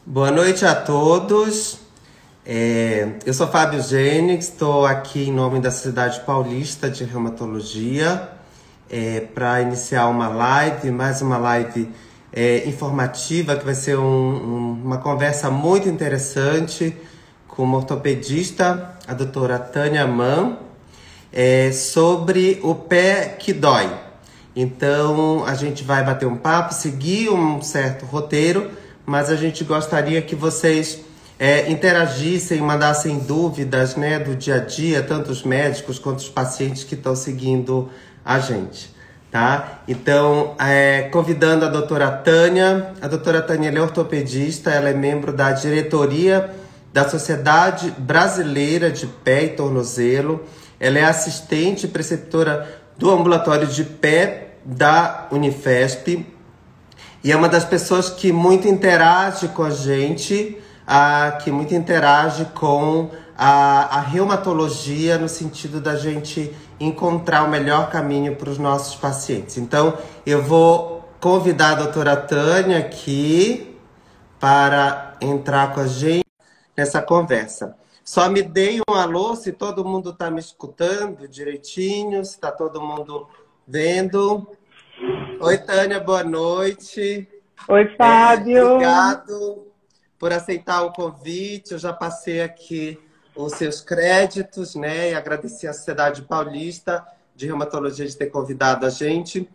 Boa noite a todos. Eu sou Fábio Gênix, estou aqui em nome da Sociedade Paulista de Reumatologia para iniciar uma live, mais uma live informativa, que vai ser uma conversa muito interessante com uma ortopedista, a doutora Tânia Mann, sobre o pé que dói. Então, a gente vai bater um papo, seguir um certo roteiro, mas a gente gostaria que vocês interagissem, mandassem dúvidas, né, do dia a dia, tanto os médicos quanto os pacientes que estão seguindo a gente, tá? Então, convidando a doutora Tânia. A doutora Tânia, ela é ortopedista, ela é membro da diretoria da Sociedade Brasileira de Pé e Tornozelo. Ela é assistente e preceptora do ambulatório de pé da Unifesp e é uma das pessoas que muito interage com a gente, que muito interage com a reumatologia, no sentido da gente encontrar o melhor caminho para os nossos pacientes. Então, eu vou convidar a doutora Tânia aqui para entrar com a gente nessa conversa. Só me deem um alô se todo mundo está me escutando direitinho, se está todo mundo vendo. Oi, Tânia, boa noite. Oi, Fábio. Obrigado por aceitar o convite. Eu já passei aqui os seus créditos, né? E agradeci à Sociedade Paulista de Reumatologia de ter convidado a gente.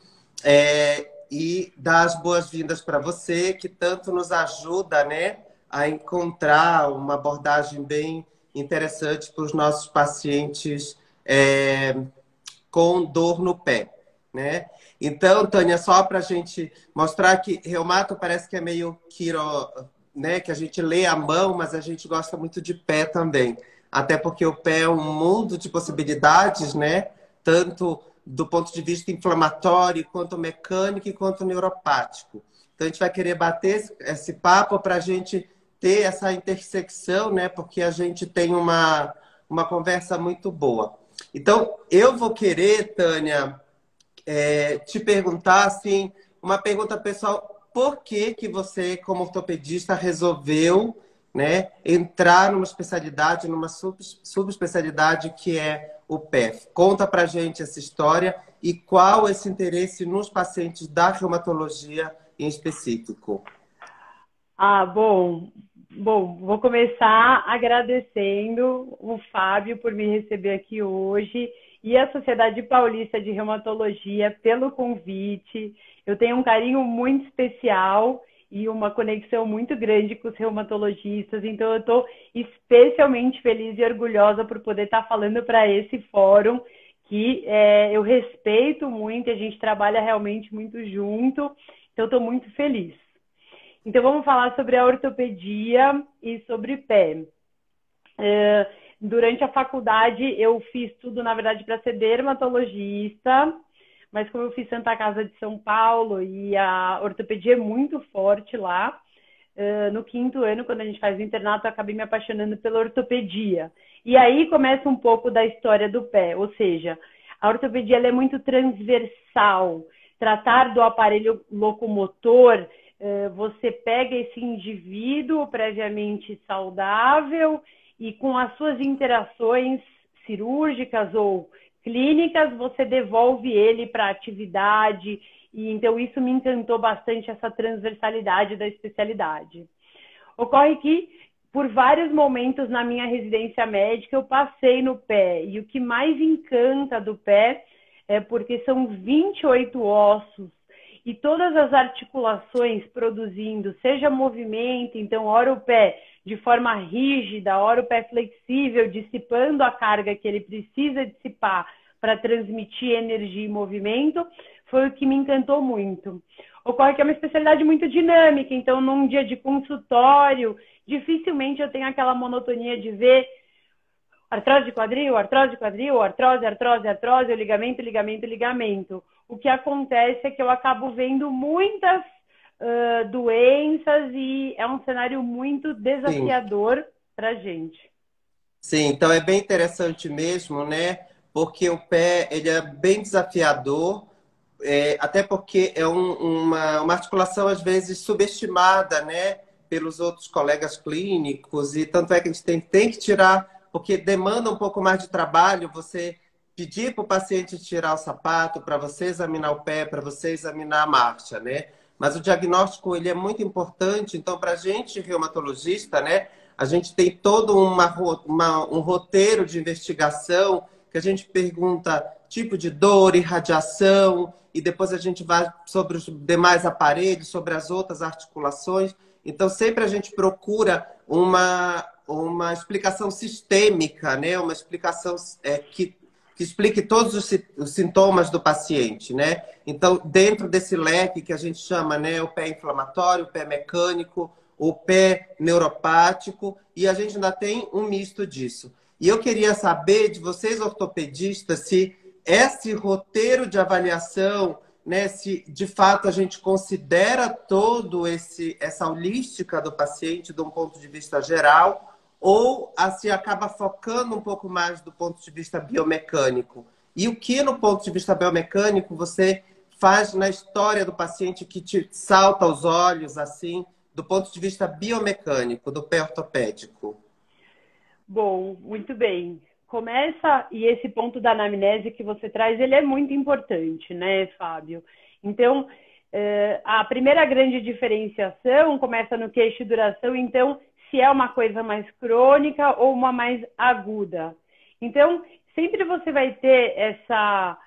E dar as boas-vindas para você, que tanto nos ajuda, né, a encontrar uma abordagem bem interessante para os nossos pacientes com dor no pé, né? Então, Tânia, só para a gente mostrar que reumato parece que é meio né, que a gente lê a mão, mas a gente gosta muito de pé também. Até porque o pé é um mundo de possibilidades, né? Tanto do ponto de vista inflamatório, quanto mecânico e quanto neuropático. Então, a gente vai querer bater esse papo para a gente ter essa intersecção, né? Porque a gente tem uma conversa muito boa. Então, eu vou querer, Tânia, te perguntar, assim, uma pergunta pessoal: por que que você, como ortopedista, resolveu, né, entrar numa especialidade, numa subespecialidade que é o pé? Conta pra gente essa história e qual esse interesse nos pacientes da reumatologia em específico. Bom, vou começar agradecendo o Fábio por me receber aqui hoje e a Sociedade Paulista de Reumatologia pelo convite. Eu tenho um carinho muito especial e uma conexão muito grande com os reumatologistas, então eu estou especialmente feliz e orgulhosa por poder estar falando para esse fórum que eu respeito muito, a gente trabalha realmente muito junto, então estou muito feliz. Então, vamos falar sobre a ortopedia e sobre pé. Durante a faculdade, eu fiz tudo, na verdade, para ser dermatologista, mas como eu fiz Santa Casa de São Paulo e a ortopedia é muito forte lá, no 5º ano, quando a gente faz o internato, eu acabei me apaixonando pela ortopedia. E aí começa um pouco da história do pé, ou seja, a ortopedia ela é muito transversal. Tratar do aparelho locomotor, você pega esse indivíduo previamente saudável e com as suas interações cirúrgicas ou clínicas, você devolve ele para a atividade. E então isso me encantou bastante, essa transversalidade da especialidade. Ocorre que, por vários momentos na minha residência médica, eu passei no pé. E o que mais encanta do pé é porque são 28 ossos e todas as articulações produzindo, seja movimento, então, ora o pé de forma rígida, ora o pé flexível, dissipando a carga que ele precisa dissipar para transmitir energia e movimento, foi o que me encantou muito. Ocorre que é uma especialidade muito dinâmica, então, num dia de consultório, dificilmente eu tenho aquela monotonia de ver artrose de quadril, artrose, ligamento, ligamento, ligamento. O que acontece é que eu acabo vendo muitas doenças e é um cenário muito desafiador para a gente. Sim, então é bem interessante mesmo, né? Porque o pé, ele é bem desafiador, até porque é uma articulação, às vezes, subestimada, né? pelos outros colegas clínicos, e tanto é que a gente tem que tirar, porque demanda um pouco mais de trabalho você pedir para o paciente tirar o sapato, para você examinar o pé, para você examinar a marcha, né? Mas o diagnóstico ele é muito importante, então para a gente reumatologista, né, a gente tem todo um roteiro de investigação que a gente pergunta tipo de dor, irradiação, e depois a gente vai sobre os demais aparelhos, sobre as outras articulações. Então, sempre a gente procura uma explicação sistêmica, né? Uma explicação que explique todos os sintomas do paciente, né? Então, dentro desse leque que a gente chama, né, o pé inflamatório, o pé mecânico, o pé neuropático, e a gente ainda tem um misto disso. E eu queria saber de vocês, ortopedistas, se esse roteiro de avaliação, né, se de fato a gente considera todo essa holística do paciente de um ponto de vista geral, ou se acaba focando um pouco mais do ponto de vista biomecânico. E o que, no ponto de vista biomecânico, você faz na história do paciente que te salta aos olhos, assim, do ponto de vista biomecânico, do pé ortopédico? Bom, muito bem. Começa, e esse ponto da anamnese que você traz, ele é muito importante, né, Fábio? Então, a primeira grande diferenciação começa no queixo e duração, então, se é uma coisa mais crônica ou uma mais aguda. Então, sempre você vai ter essa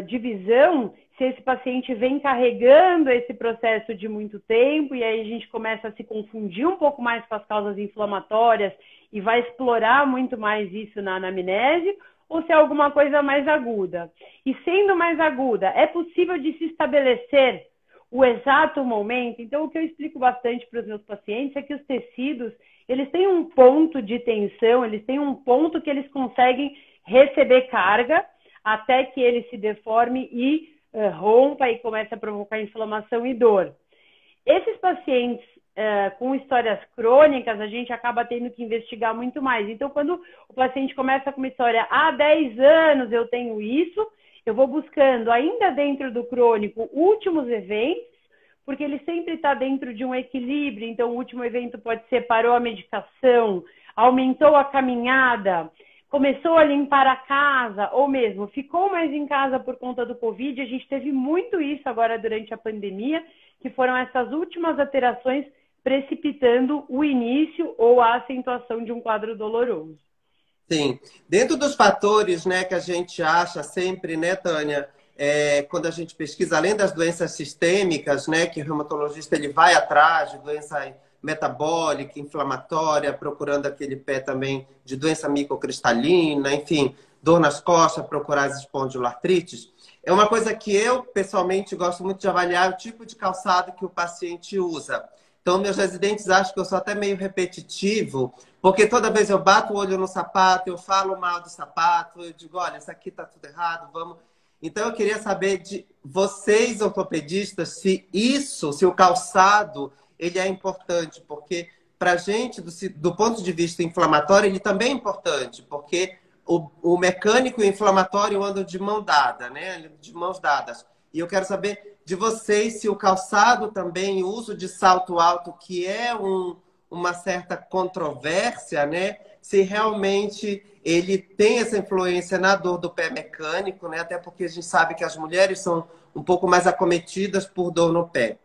divisão se esse paciente vem carregando esse processo de muito tempo, e aí a gente começa a se confundir um pouco mais com as causas inflamatórias e vai explorar muito mais isso na anamnese, ou se é alguma coisa mais aguda. E sendo mais aguda, é possível de se estabelecer o exato momento? Então, o que eu explico bastante para os meus pacientes é que os tecidos, eles têm um ponto de tensão, eles têm um ponto que eles conseguem receber carga até que ele se deforme e rompa e comece a provocar inflamação e dor. Esses pacientes com histórias crônicas, a gente acaba tendo que investigar muito mais. Então, quando o paciente começa com uma história, há 10 anos eu tenho isso, eu vou buscando, ainda dentro do crônico, últimos eventos, porque ele sempre está dentro de um equilíbrio. Então, o último evento pode ser parou a medicação, aumentou a caminhada, começou a limpar a casa, ou mesmo ficou mais em casa por conta do Covid. A gente teve muito isso agora durante a pandemia, que foram essas últimas alterações precipitando o início ou a acentuação de um quadro doloroso. Sim. Dentro dos fatores, né, que a gente acha sempre, né, Tânia, quando a gente pesquisa, além das doenças sistêmicas, né, que o reumatologista ele vai atrás de doença metabólica, inflamatória, procurando aquele pé também de doença microcristalina, enfim, dor nas costas, procurar as espondiloartrites. É uma coisa que eu, pessoalmente, gosto muito de avaliar o tipo de calçado que o paciente usa. Então, meus residentes acham que eu sou até meio repetitivo, porque toda vez eu bato o olho no sapato, eu falo mal do sapato, eu digo, olha, isso aqui tá tudo errado, vamos... Então, eu queria saber de vocês, ortopedistas, se o calçado ele é importante, porque para a gente, do ponto de vista inflamatório, ele também é importante, porque o mecânico e o inflamatório andam de mão dada, né? De mãos dadas. E eu quero saber de vocês se o calçado também, o uso de salto alto, que é uma certa controvérsia, né? Se realmente ele tem essa influência na dor do pé mecânico, né? Até porque a gente sabe que as mulheres são um pouco mais acometidas por dor no pé.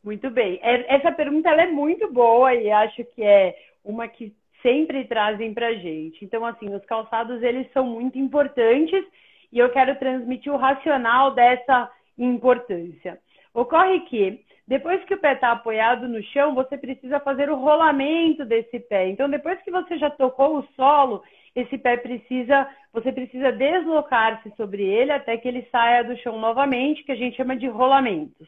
Muito bem. Essa pergunta ela é muito boa e acho que é uma que sempre trazem para a gente. Então, assim, os calçados, eles são muito importantes e eu quero transmitir o racional dessa importância. Ocorre que, depois que o pé está apoiado no chão, você precisa fazer o rolamento desse pé. Então, depois que você já tocou o solo, esse pé você precisa deslocar-se sobre ele até que ele saia do chão novamente, que a gente chama de rolamentos.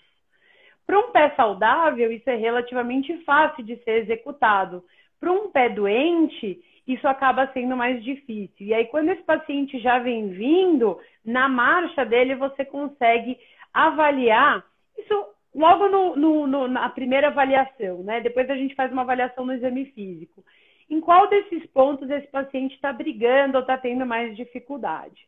Para um pé saudável, isso é relativamente fácil de ser executado. Para um pé doente, isso acaba sendo mais difícil. E aí, quando esse paciente já vem vindo, na marcha dele, você consegue avaliar isso logo na primeira avaliação, né? Depois a gente faz uma avaliação no exame físico. Em qual desses pontos esse paciente está brigando ou está tendo mais dificuldade?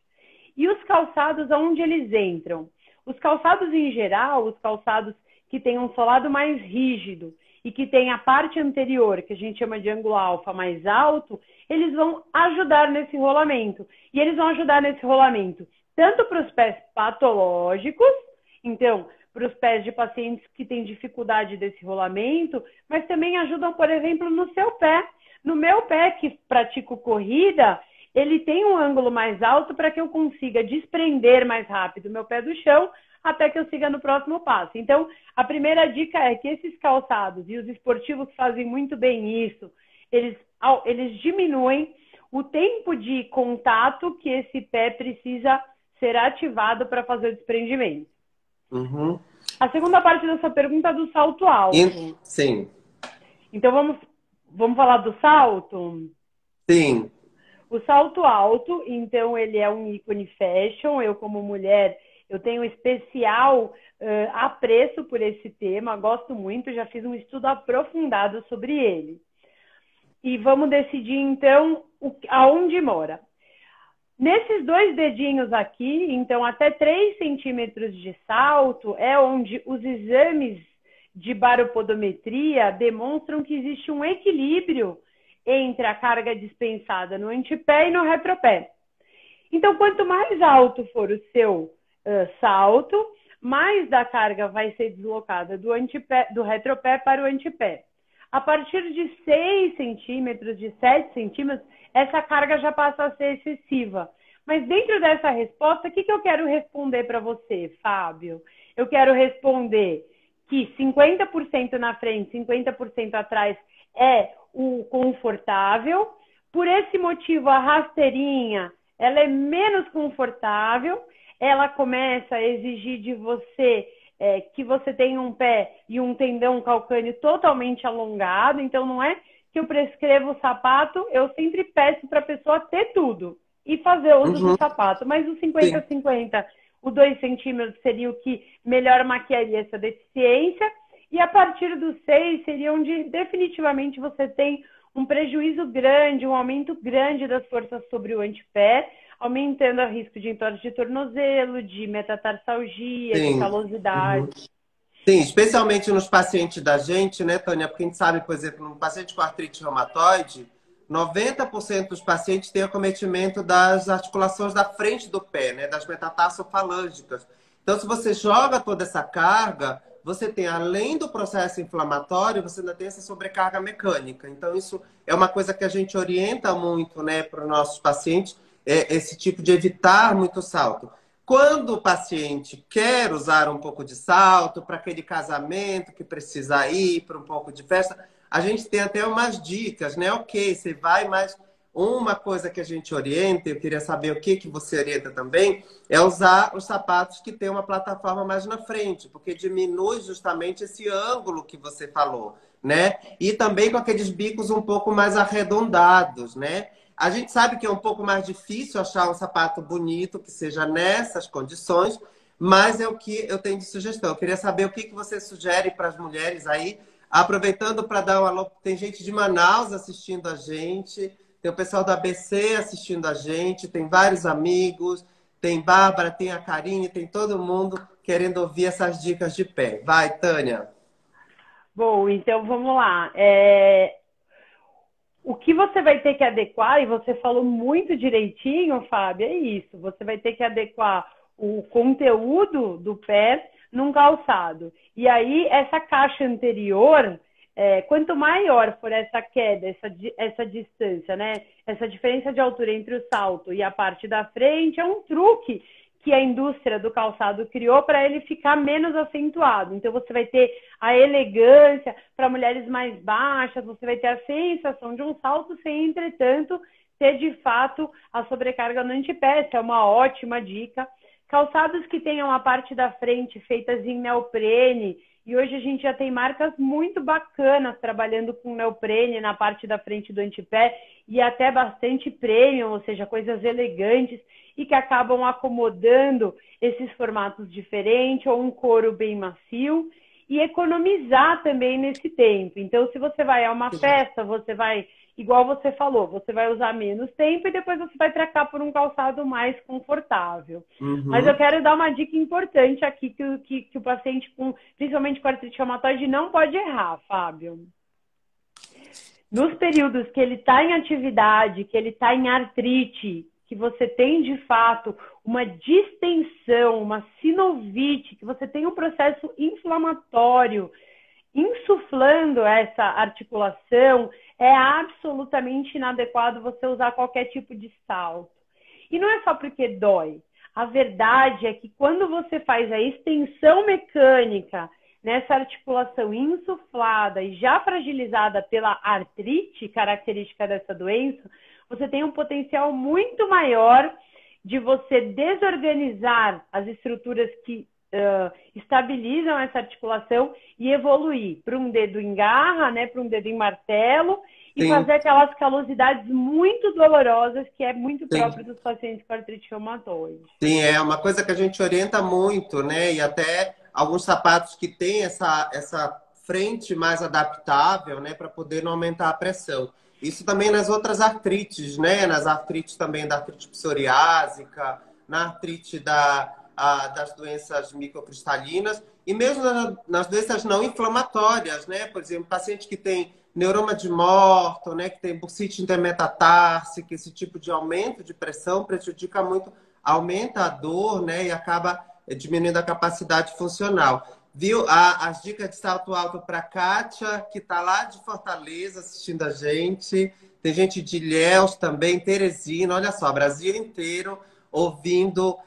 E os calçados, aonde eles entram? Os calçados em geral, os calçados que tem um solado mais rígido e que tem a parte anterior, que a gente chama de ângulo alfa, mais alto, eles vão ajudar nesse rolamento. E eles vão ajudar nesse rolamento tanto para os pés patológicos, então, para os pés de pacientes que têm dificuldade desse rolamento, mas também ajudam, por exemplo, no seu pé. No meu pé, que pratico corrida, ele tem um ângulo mais alto para que eu consiga desprender mais rápido meu pé do chão até que eu siga no próximo passo. Então, a primeira dica é que esses calçados, e os esportivos fazem muito bem isso, eles diminuem o tempo de contato que esse pé precisa ser ativado para fazer o desprendimento. Uhum. A segunda parte dessa pergunta é do salto alto. Sim. Então, vamos falar do salto? Sim. O salto alto, então, ele é um ícone fashion. Eu, como mulher, eu tenho especial apreço por esse tema, gosto muito, já fiz um estudo aprofundado sobre ele. E vamos decidir, então, aonde mora. Nesses 2 dedinhos aqui, então, até 3 centímetros de salto, é onde os exames de baropodometria demonstram que existe um equilíbrio entre a carga dispensada no antepé e no retropé. Então, quanto mais alto for o seu salto, mais da carga vai ser deslocada do retropé para o antepé. A partir de 6 centímetros, de 7 centímetros, essa carga já passa a ser excessiva. Mas dentro dessa resposta, o que eu quero responder para você, Fábio? Eu quero responder que 50% na frente, 50% atrás é o confortável. Por esse motivo, a rasteirinha, ela é menos confortável. Ela começa a exigir de você que você tenha um pé e um tendão calcâneo totalmente alongado. Então, não é que eu prescrevo o sapato, eu sempre peço para a pessoa ter tudo e fazer uso do sapato. Mas o 50-50, o 2 centímetros seria o que melhor maquiaria essa deficiência. E a partir dos 6 seria onde definitivamente você tem um prejuízo grande, um aumento grande das forças sobre o antepé, aumentando o risco de entorse de tornozelo, de metatarsalgia, de calosidade. Sim, especialmente nos pacientes da gente, né, Tânia? Porque a gente sabe, por exemplo, no paciente com artrite reumatoide, 90% dos pacientes têm acometimento das articulações da frente do pé, né, das metatarsofalângicas. Então, se você joga toda essa carga, você tem, além do processo inflamatório, você ainda tem essa sobrecarga mecânica. Então, isso é uma coisa que a gente orienta muito, né, para os nossos pacientes, esse tipo de evitar muito salto. Quando o paciente quer usar um pouco de salto para aquele casamento que precisa ir para um pouco de festa, a gente tem até umas dicas, né? Ok, você vai, mas uma coisa que a gente orienta, eu queria saber o que você orienta também, é usar os sapatos que tem uma plataforma mais na frente, porque diminui justamente esse ângulo que você falou, né? E também com aqueles bicos um pouco mais arredondados, né? A gente sabe que é um pouco mais difícil achar um sapato bonito que seja nessas condições, mas é o que eu tenho de sugestão. Eu queria saber o que você sugere para as mulheres aí, aproveitando para dar uma... Tem gente de Manaus assistindo a gente, tem o pessoal da ABC assistindo a gente, tem vários amigos, tem Bárbara, tem a Karine, tem todo mundo querendo ouvir essas dicas de pé. Vai, Tânia. Bom, então vamos lá. O que você vai ter que adequar, e você falou muito direitinho, Fábio, é isso. Você vai ter que adequar o conteúdo do pé num calçado. E aí, essa caixa anterior, quanto maior for essa queda, essa distância, né? Essa diferença de altura entre o salto e a parte da frente, é um truque que a indústria do calçado criou para ele ficar menos acentuado. Então, você vai ter a elegância para mulheres mais baixas, você vai ter a sensação de um salto sem, entretanto, ter de fato a sobrecarga no antepé. Essa é uma ótima dica. Calçados que tenham a parte da frente feitas em neoprene, e hoje a gente já tem marcas muito bacanas trabalhando com neoprene na parte da frente do antepé e até bastante premium, ou seja, coisas elegantes e que acabam acomodando esses formatos diferentes ou um couro bem macio. e economizar também nesse tempo. Então, se você vai a uma festa, você vai, igual você falou, você vai usar menos tempo e depois você vai trocar por um calçado mais confortável. Mas eu quero dar uma dica importante aqui que o paciente, principalmente com artrite reumatoide, não pode errar, Fábio. Nos períodos que ele está em atividade, que ele está em artrite, que você tem, de fato, uma distensão, uma sinovite, que você tem um processo inflamatório insuflando essa articulação, é absolutamente inadequado você usar qualquer tipo de salto. E não é só porque dói. A verdade é que quando você faz a extensão mecânica nessa articulação insuflada e já fragilizada pela artrite, característica dessa doença, você tem um potencial muito maior de você desorganizar as estruturas que estabilizam essa articulação e evoluir para um dedo em garra, né, para um dedo em martelo, e fazer aquelas calosidades muito dolorosas que é muito próprio dos pacientes com artrite reumatoide. Sim, é uma coisa que a gente orienta muito, né? E até alguns sapatos que têm essa frente mais adaptável, né? Para poder não aumentar a pressão. Isso também nas outras artrites, né? Nas artrites também da artrite psoriásica, na artrite das doenças microcristalinas e mesmo nas doenças não inflamatórias, né? Por exemplo, paciente que tem neuroma de Morton, né? Que tem bursite intermetatarsica, esse tipo de aumento de pressão prejudica muito, aumenta a dor, né? E acaba diminuindo a capacidade funcional. Viu as dicas de salto alto para a Kátia, que está lá de Fortaleza assistindo a gente. Tem gente de Ilhéus também, Teresina, olha só, Brasil inteiro ouvindo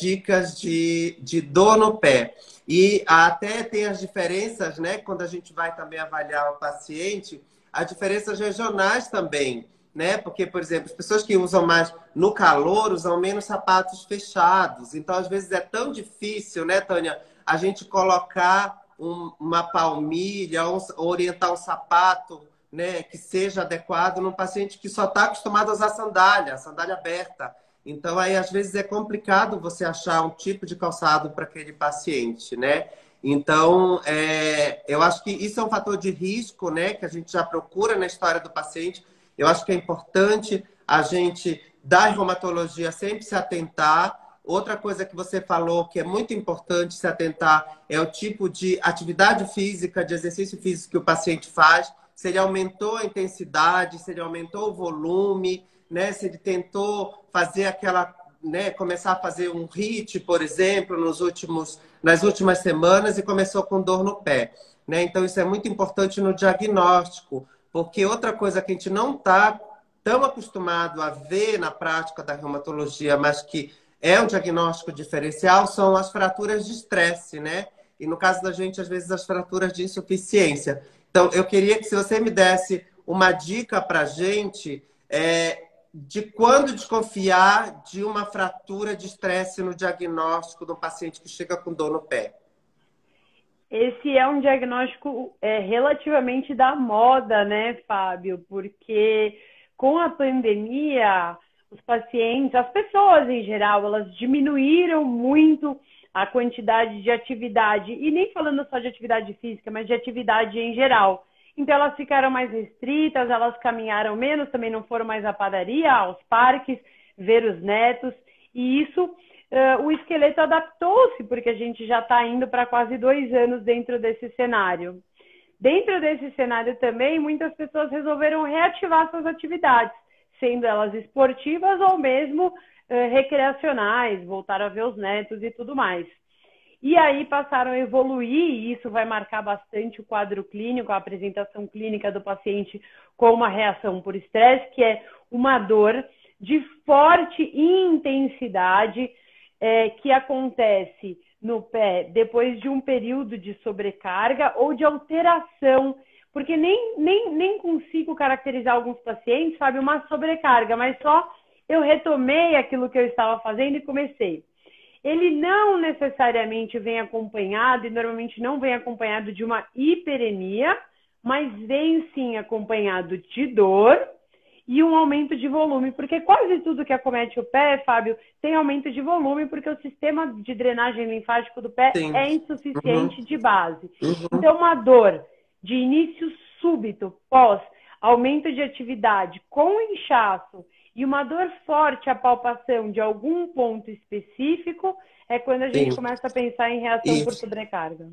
dicas de dor no pé. E até tem as diferenças, né? Quando a gente vai também avaliar o paciente, as diferenças regionais também, né? Porque, por exemplo, as pessoas que usam mais no calor usam menos sapatos fechados. Então, às vezes, é tão difícil, né, Tânia, a gente colocar uma palmilha ou orientar um sapato, né, que seja adequado num paciente que só está acostumado a usar sandália aberta. Então, aí, às vezes, é complicado você achar um tipo de calçado para aquele paciente, né? Então, eu acho que isso é um fator de risco, né, que a gente já procura na história do paciente. Eu acho que é importante a gente, da reumatologia, sempre se atentar. Outra coisa que você falou que é muito importante se atentar é o tipo de atividade física, de exercício físico que o paciente faz. Se ele aumentou a intensidade, se ele aumentou o volume, né? Se ele tentou fazer né? Começar a fazer um HIIT, por exemplo, nas últimas semanas e começou com dor no pé, né? Então, isso é muito importante no diagnóstico, porque outra coisa que a gente não está tão acostumado a ver na prática da reumatologia, mas que é um diagnóstico diferencial, são as fraturas de estresse, né? E no caso da gente, às vezes, as fraturas de insuficiência. Então, eu queria que se você me desse uma dica para a gente de quando desconfiar de uma fratura de estresse no diagnóstico do paciente que chega com dor no pé. Esse é um diagnóstico relativamente da moda, né, Fábio? Porque com a pandemia, os pacientes, as pessoas em geral, elas diminuíram muito a quantidade de atividade, e nem falando só de atividade física, mas de atividade em geral. Então, elas ficaram mais restritas, elas caminharam menos, também não foram mais à padaria, aos parques, ver os netos. E isso, o esqueleto adaptou-se, porque a gente já está indo para quase 2 anos dentro desse cenário. Dentro desse cenário também, muitas pessoas resolveram reativar suas atividades, sendo elas esportivas ou mesmo recreacionais, voltaram a ver os netos e tudo mais. E aí passaram a evoluir, e isso vai marcar bastante o quadro clínico, a apresentação clínica do paciente com uma reação por estresse, que é uma dor de forte intensidade que acontece no pé depois de um período de sobrecarga ou de alteração, porque nem consigo caracterizar alguns pacientes, sabe, uma sobrecarga, mas só eu retomei aquilo que eu estava fazendo e comecei. Ele não necessariamente vem acompanhado, e normalmente não vem acompanhado de uma hiperemia, mas vem sim acompanhado de dor e um aumento de volume, porque quase tudo que acomete o pé, Fábio, tem aumento de volume, porque o sistema de drenagem linfático do pé Sim. é insuficiente Uhum. de base. Uhum. Então, uma dor de início súbito, pós aumento de atividade, com inchaço, e uma dor forte à palpação de algum ponto específico, é quando a gente Sim. começa a pensar em reação por Isso. sobrecarga.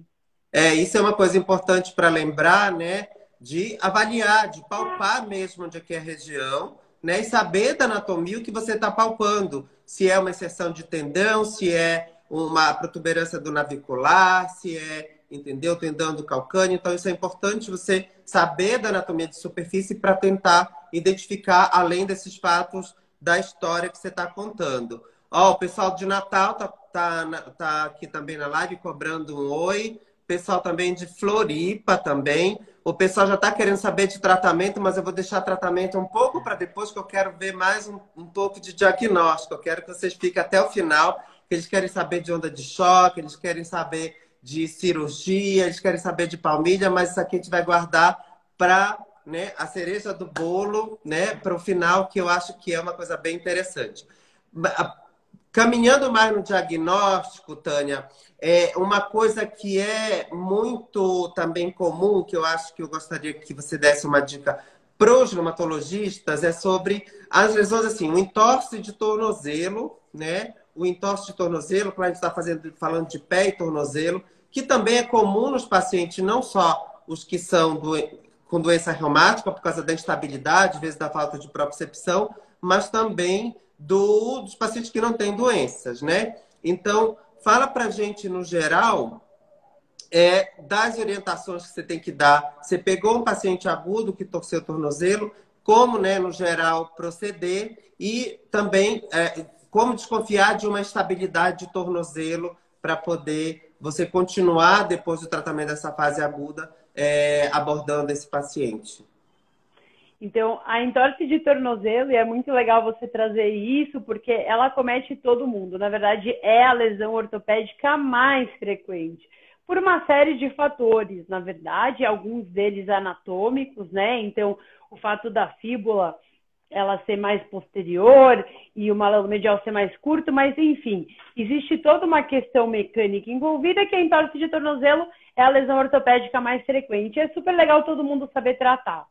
Isso é uma coisa importante para lembrar, né? De avaliar, de palpar mesmo onde é que é a região, né? E saber da anatomia o que você está palpando. Se é uma exceção de tendão, se é uma protuberância do navicular, se é, entendeu, tendão do calcâneo. Então, isso é importante você saber da anatomia de superfície para tentar identificar, além desses fatos da história que você está contando. Ó, o pessoal de Natal tá aqui também na live cobrando um oi. Pessoal também de Floripa também. O pessoal já está querendo saber de tratamento, mas eu vou deixar tratamento um pouco para depois, que eu quero ver mais um pouco de diagnóstico. Eu quero que vocês fiquem até o final, que eles querem saber de onda de choque, eles querem saber de cirurgia, eles querem saber de palmilha, mas isso aqui a gente vai guardar para, né, a cereja do bolo, né, para o final, que eu acho que é uma coisa bem interessante. Caminhando mais no diagnóstico, Tânia, uma coisa que é muito também comum, que eu acho que eu gostaria que você desse uma dica para os reumatologistas, é sobre as lesões, assim, o entorse de tornozelo, né? O entorse de tornozelo, quando a gente está falando de pé e tornozelo, que também é comum nos pacientes, não só os que são com doença reumática, por causa da instabilidade, às vezes da falta de propriocepção, mas também dos pacientes que não têm doenças, né? Então, fala pra gente, no geral, das orientações que você tem que dar. Você pegou um paciente agudo que torceu o tornozelo, como, né, no geral, proceder e também como desconfiar de uma instabilidade de tornozelo para poder você continuar, depois do tratamento dessa fase aguda, abordando esse paciente. Então, a entorse de tornozelo, e é muito legal você trazer isso, porque ela acomete todo mundo. Na verdade, é a lesão ortopédica mais frequente, por uma série de fatores, na verdade, alguns deles anatômicos, né? Então, o fato da fíbula ela ser mais posterior e o malelo medial ser mais curto, mas enfim, existe toda uma questão mecânica envolvida, que a entorse de tornozelo é a lesão ortopédica mais frequente. É super legal todo mundo saber tratar.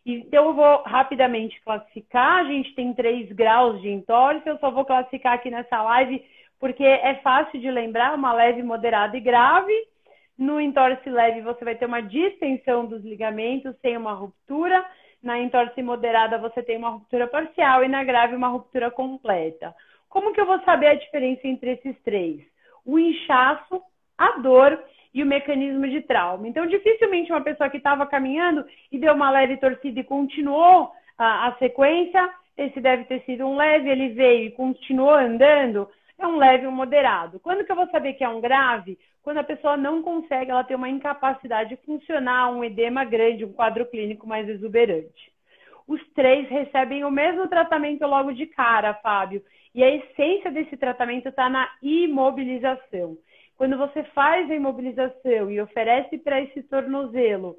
Então, eu vou rapidamente classificar. A gente tem 3 graus de entorse. Eu só vou classificar aqui nessa live porque é fácil de lembrar, uma leve, moderada e grave. No entorse leve, você vai ter uma distensão dos ligamentos sem uma ruptura. Na entorse moderada, você tem uma ruptura parcial e na grave, uma ruptura completa. Como que eu vou saber a diferença entre esses 3? O inchaço, a dor e o mecanismo de trauma. Então, dificilmente uma pessoa que estava caminhando e deu uma leve torcida e continuou a sequência, esse deve ter sido um leve, ele veio e continuou andando, é um leve ou um moderado. Quando que eu vou saber que é um grave? Quando a pessoa não consegue, ela tem uma incapacidade funcional, um edema grande, um quadro clínico mais exuberante. Os 3 recebem o mesmo tratamento logo de cara, Fábio, e a essência desse tratamento está na imobilização. Quando você faz a imobilização e oferece para esse tornozelo,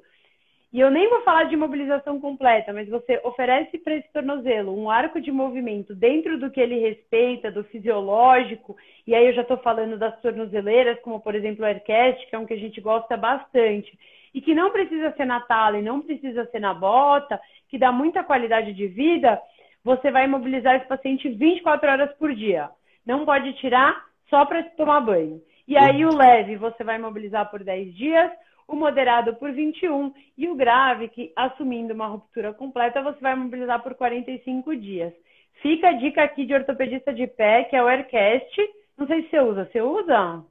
e eu nem vou falar de imobilização completa, mas você oferece para esse tornozelo um arco de movimento dentro do que ele respeita, do fisiológico, e aí eu já estou falando das tornozeleiras, como por exemplo o Aircast, que é um que a gente gosta bastante, e que não precisa ser na tala e não precisa ser na bota, que dá muita qualidade de vida, você vai imobilizar esse paciente 24 horas por dia. Não pode tirar só para tomar banho. E aí o leve você vai imobilizar por 10 dias, o moderado por 21 e o grave, que assumindo uma ruptura completa, você vai imobilizar por 45 dias. Fica a dica aqui de ortopedista de pé, que é o Aircast. Não sei se você usa. Você usa?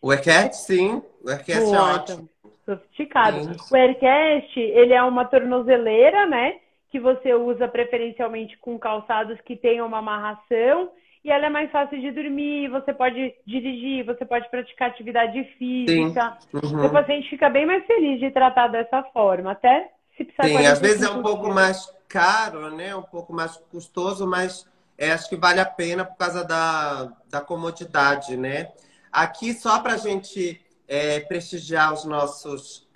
O Aircast, sim. O Aircast é ótimo. Sofisticado. Sim. O Aircast, ele é uma tornozeleira, né? Que você usa preferencialmente com calçados que tenham uma amarração. E ela é mais fácil de dormir, você pode dirigir, você pode praticar atividade física. Sim. Uhum. O paciente fica bem mais feliz de tratar dessa forma, até se precisar. Sim, às vezes é um pouco mais caro, né? Um pouco mais custoso, mas acho que vale a pena por causa da comodidade, né? Aqui, só para a gente prestigiar os nossos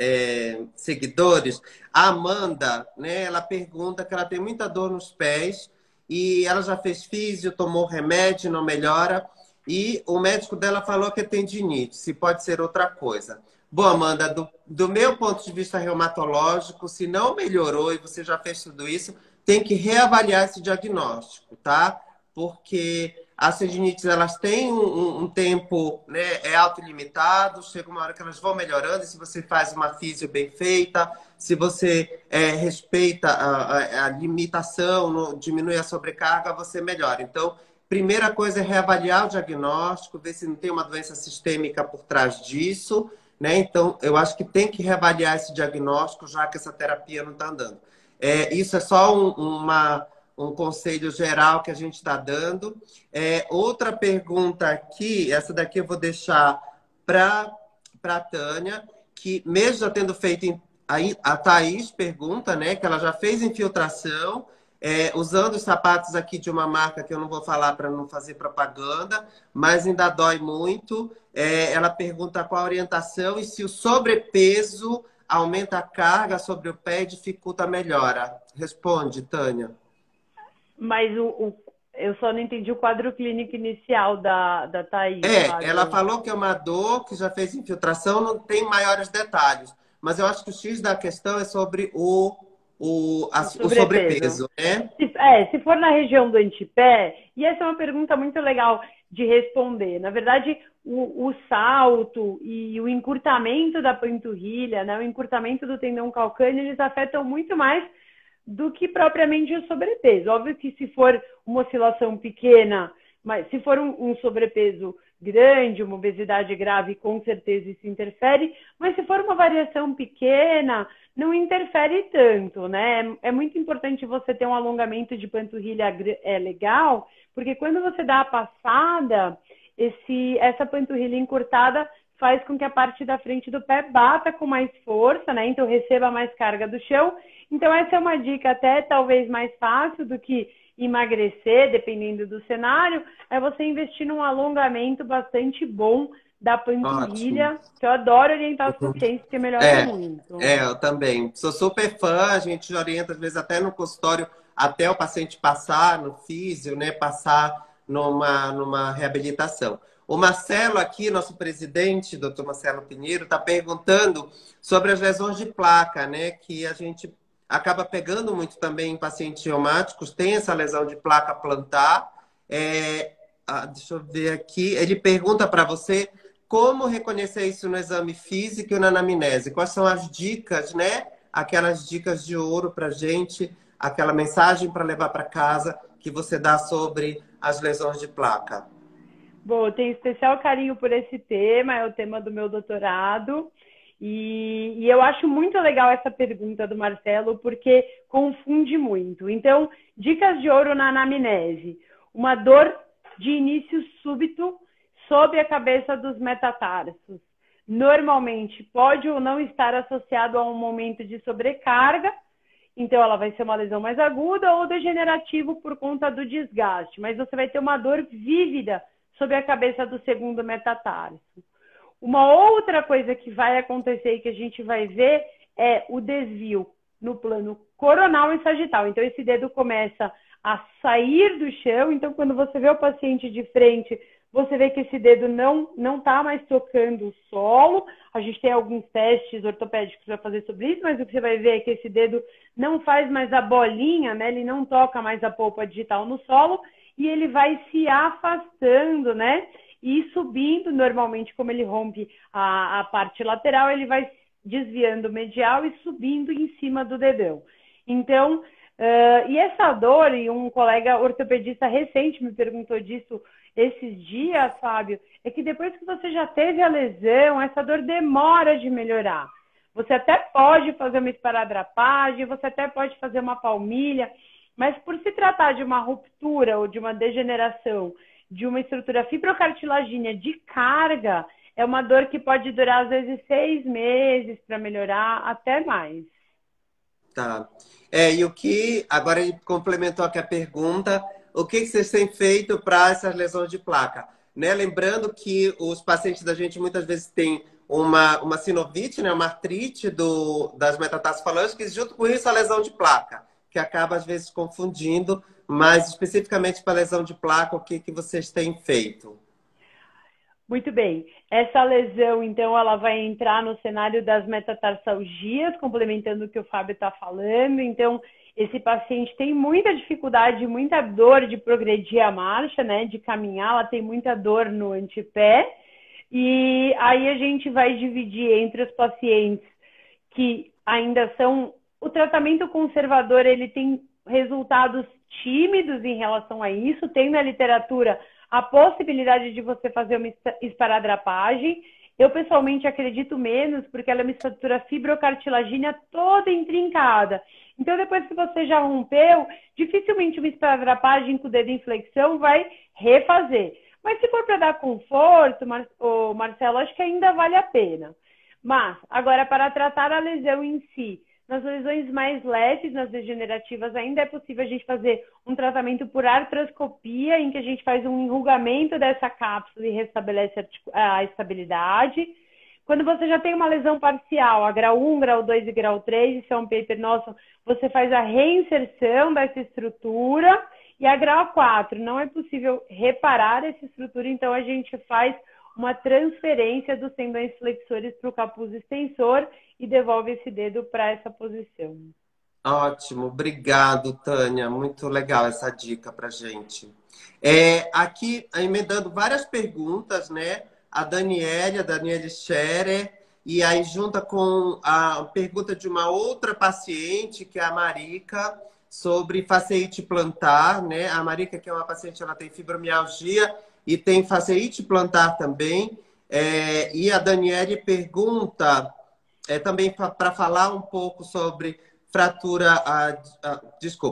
seguidores. A Amanda, né, ela pergunta que ela tem muita dor nos pés e ela já fez físio, tomou remédio, não melhora. E o médico dela falou que é tendinite, se pode ser outra coisa. Bom, Amanda, do meu ponto de vista reumatológico, se não melhorou e você já fez tudo isso, tem que reavaliar esse diagnóstico, tá? Porque as tendinites, elas têm um tempo, né, autolimitado, chega uma hora que elas vão melhorando, e se você faz uma físio bem feita, se você respeita a limitação, diminui a sobrecarga, você melhora. Então, primeira coisa é reavaliar o diagnóstico, ver se não tem uma doença sistêmica por trás disso, né? Então, eu acho que tem que reavaliar esse diagnóstico, já que essa terapia não está andando. Isso é só um conselho geral que a gente está dando. Outra pergunta aqui, essa daqui eu vou deixar para a Tânia, que mesmo já tendo feito, a Thaís pergunta, né, que ela já fez infiltração, usando os sapatos aqui de uma marca que eu não vou falar para não fazer propaganda, mas ainda dói muito. Ela pergunta qual a orientação e se o sobrepeso aumenta a carga sobre o pé e dificulta a melhora. Responde, Tânia. Mas eu só não entendi o quadro clínico inicial da Thaís. Ela falou que é uma dor, que já fez infiltração, não tem maiores detalhes. Mas eu acho que o X da questão é sobre o sobrepeso, né? Se for na região do antepé, e essa é uma pergunta muito legal de responder. Na verdade, o salto e o encurtamento da panturrilha, né, o encurtamento do tendão calcâneo, eles afetam muito mais do que propriamente o sobrepeso. Óbvio que se for uma oscilação pequena, mas se for um sobrepeso grande, uma obesidade grave, com certeza isso interfere, mas se for uma variação pequena, não interfere tanto, né? É muito importante você ter um alongamento de panturrilha legal, porque quando você dá a passada, essa panturrilha encurtada faz com que a parte da frente do pé bata com mais força, né? Então receba mais carga do chão. Então essa é uma dica até talvez mais fácil do que emagrecer, dependendo do cenário, é você investir num alongamento bastante bom da panturrilha. Ótimo. Que eu adoro orientar os pacientes, porque melhora muito. Eu também. Sou super fã, a gente orienta, às vezes, até no consultório, até o paciente passar no físio, né? Passar numa reabilitação. O Marcelo aqui, nosso presidente, doutor Marcelo Pinheiro, está perguntando sobre as lesões de placa, né? Que a gente acaba pegando muito também em pacientes reumáticos, tem essa lesão de placa plantar. Deixa eu ver aqui. Ele pergunta para você como reconhecer isso no exame físico e na anamnese. Quais são as dicas, né? Aquelas dicas de ouro para a gente, aquela mensagem para levar para casa que você dá sobre as lesões de placa. Bom, eu tenho especial carinho por esse tema, é o tema do meu doutorado. E eu acho muito legal essa pergunta do Marcelo, porque confunde muito. Então, dicas de ouro na anamnese. Uma dor de início súbito sob a cabeça dos metatarsos. Normalmente, pode ou não estar associado a um momento de sobrecarga, então ela vai ser uma lesão mais aguda ou degenerativo por conta do desgaste. Mas você vai ter uma dor vívida sob a cabeça do segundo metatarso. Uma outra coisa que vai acontecer e que a gente vai ver é o desvio no plano coronal e sagital. Então, esse dedo começa a sair do chão. Então, quando você vê o paciente de frente, você vê que esse dedo não está mais tocando o solo. A gente tem alguns testes ortopédicos para fazer sobre isso, mas o que você vai ver é que esse dedo não faz mais a bolinha, né? Ele não toca mais a polpa digital no solo e ele vai se afastando, né? E subindo, normalmente, como ele rompe a parte lateral, ele vai desviando o medial e subindo em cima do dedão. Então, e essa dor, e um colega ortopedista recente me perguntou disso esses dias, Fábio, é que depois que você já teve a lesão, essa dor demora de melhorar. Você até pode fazer uma esparadrapagem, você até pode fazer uma palmilha, mas por se tratar de uma ruptura ou de uma degeneração de uma estrutura fibrocartilagínea de carga, é uma dor que pode durar, às vezes, 6 meses para melhorar, até mais. Tá. E o que, agora ele complementou aqui a pergunta, o que vocês têm feito para essas lesões de placa? Né? Lembrando que os pacientes da gente muitas vezes têm uma sinovite, né, uma artrite das metatarsos falângiques, junto com isso a lesão de placa, que acaba às vezes confundindo, mas especificamente para lesão de placa, o que vocês têm feito? Muito bem. Essa lesão, então, ela vai entrar no cenário das metatarsalgias, complementando o que o Fábio está falando. Então, esse paciente tem muita dificuldade, muita dor de progredir a marcha, né, de caminhar, ela tem muita dor no antepé. E aí a gente vai dividir entre os pacientes que ainda são... O tratamento conservador, ele tem resultados tímidos em relação a isso. Tem na literatura a possibilidade de você fazer uma esparadrapagem. Eu, pessoalmente, acredito menos, porque ela é uma estrutura fibrocartilagínea toda intrincada. Então, depois que você já rompeu, dificilmente uma esparadrapagem com o dedo em flexão vai refazer. Mas se for para dar conforto, Marcelo, acho que ainda vale a pena. Mas, agora, para tratar a lesão em si, nas lesões mais leves, nas degenerativas, ainda é possível a gente fazer um tratamento por artroscopia, em que a gente faz um enrugamento dessa cápsula e restabelece a estabilidade. Quando você já tem uma lesão parcial, a grau 1, grau 2 e grau 3, isso é um paper nosso, você faz a reinserção dessa estrutura. E a grau 4, não é possível reparar essa estrutura, então a gente faz uma transferência dos tendões flexores para o capuz extensor e devolve esse dedo para essa posição. Ótimo, obrigado, Tânia. Muito legal essa dica para gente. Aqui, emendando várias perguntas, né? A Daniele Scherer, e aí junta com a pergunta de uma outra paciente, que é a Marica, sobre fasciite plantar, né? A Marica, que é uma paciente, ela tem fibromialgia e tem fasciite plantar também. E a Daniele pergunta também para falar um pouco sobre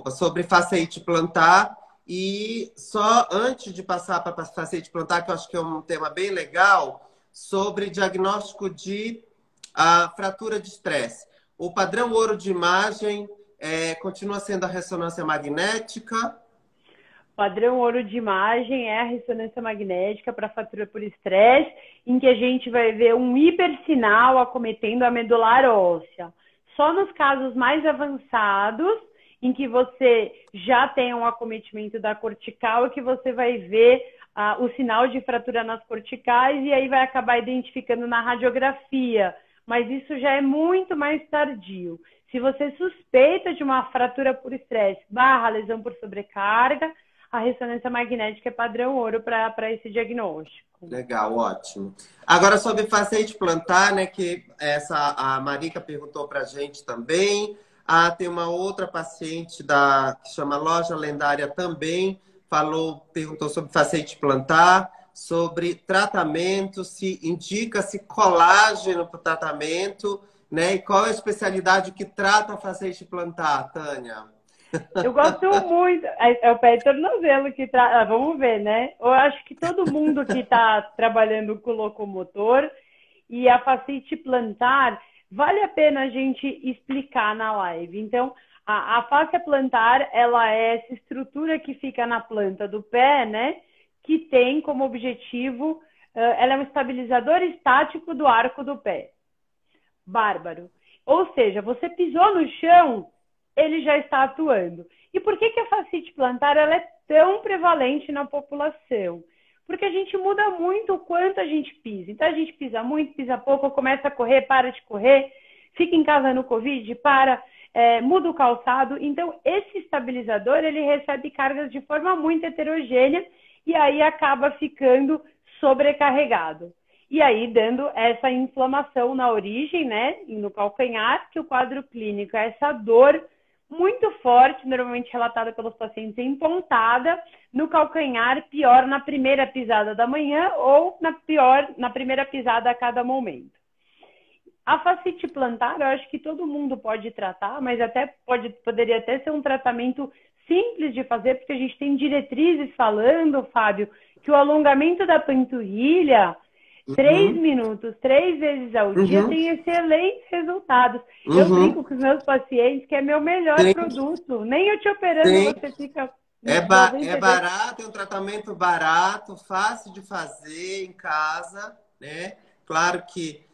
sobre fasciite plantar. E só antes de passar para fasciite plantar, que eu acho que é um tema bem legal, sobre diagnóstico de fratura de estresse. O padrão ouro de imagem continua sendo a ressonância magnética. Padrão ouro de imagem é a ressonância magnética para fratura por estresse, em que a gente vai ver um hipersinal acometendo a medular óssea. Só nos casos mais avançados, em que você já tem um acometimento da cortical, é que você vai ver o sinal de fratura nas corticais e aí vai acabar identificando na radiografia. Mas isso já é muito mais tardio. Se você suspeita de uma fratura por estresse / lesão por sobrecarga, a ressonância magnética é padrão ouro para esse diagnóstico. Legal, ótimo. Agora sobre fasciite plantar, né, que a Marica perguntou para a gente também. Tem uma outra paciente que chama Loja Lendária também, perguntou sobre fasciite plantar, sobre tratamento, se indica-se colágeno para o tratamento, né? E qual é a especialidade que trata fasciite plantar, Tânia? Eu gosto muito. É o pé e tornozelo que trata. Vamos ver, né? Eu acho que todo mundo que está trabalhando com locomotor e a fasciite plantar, vale a pena a gente explicar na live. Então, a fáscia plantar, ela é essa estrutura que fica na planta do pé, né? Que tem como objetivo, ela é um estabilizador estático do arco do pé. Bárbaro. Ou seja, você pisou no chão, ele já está atuando. E por que a fasciite plantar ela é tão prevalente na população? Porque a gente muda muito o quanto a gente pisa. Então, a gente pisa muito, pisa pouco, começa a correr, para de correr, fica em casa no Covid, muda o calçado. Então, esse estabilizador, ele recebe cargas de forma muito heterogênea e aí acaba ficando sobrecarregado. E aí, dando essa inflamação na origem, né, no calcanhar, que o quadro clínico é essa dor muito forte, normalmente relatada pelos pacientes em pontada, no calcanhar, pior na primeira pisada da manhã ou na primeira pisada a cada momento. A fasciite plantar, eu acho que todo mundo pode tratar, mas poderia até ser um tratamento simples de fazer, porque a gente tem diretrizes falando, Fábio, que o alongamento da panturrilha, 3 minutos, 3 vezes ao dia, tem excelentes resultados. Eu brinco com os meus pacientes que é meu melhor produto. Nem eu te operando, você fica... É barato, é um tratamento barato, fácil de fazer em casa, né? Claro que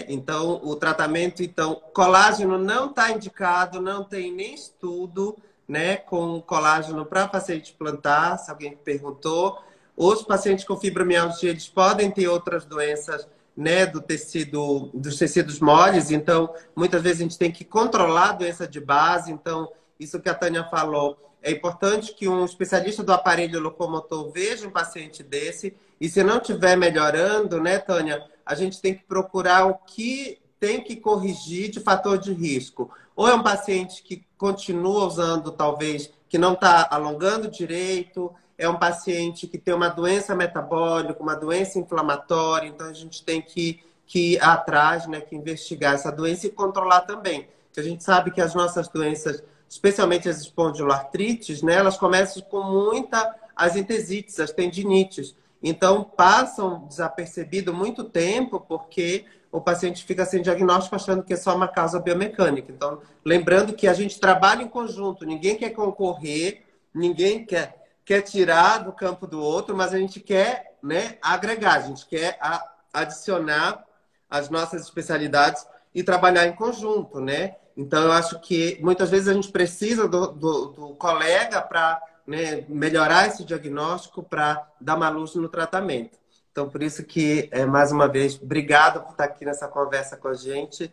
Então, o tratamento, então, colágeno não está indicado, não tem nem estudo, né, com colágeno para paciente plantar, se alguém perguntou. Os pacientes com fibromialgia, eles podem ter outras doenças, né, dos tecidos moles, então, muitas vezes a gente tem que controlar a doença de base, então, isso que a Tânia falou, é importante que um especialista do aparelho locomotor veja um paciente desse, e se não estiver melhorando, né, Tânia, a gente tem que procurar o que tem que corrigir de fator de risco. Ou é um paciente que continua usando, talvez, que não está alongando direito, é um paciente que tem uma doença metabólica, uma doença inflamatória, então a gente tem que ir atrás, né, que investigar essa doença e controlar também. Porque a gente sabe que as nossas doenças, especialmente as espondiloartrites, né, elas começam com as entesites, as tendinites. Então, passam desapercebido muito tempo porque o paciente fica sem diagnóstico achando que é só uma causa biomecânica. Então, lembrando que a gente trabalha em conjunto, ninguém quer concorrer, ninguém quer tirar do campo do outro, mas a gente quer, né, agregar, a gente quer adicionar as nossas especialidades e trabalhar em conjunto, né? Então, eu acho que muitas vezes a gente precisa do colega para, né, melhorar esse diagnóstico, para dar uma luz no tratamento. Então, por isso que, mais uma vez, obrigado por estar aqui nessa conversa com a gente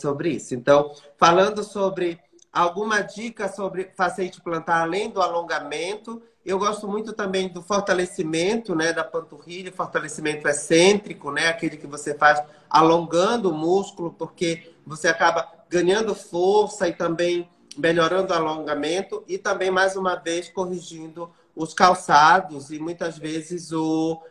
sobre isso. Então, falando sobre alguma dica sobre fasciite plantar, além do alongamento, eu gosto muito também do fortalecimento, né, da panturrilha, fortalecimento excêntrico, né, aquele que você faz alongando o músculo, porque você acaba ganhando força e também melhorando o alongamento e também, mais uma vez, corrigindo os calçados e muitas vezes o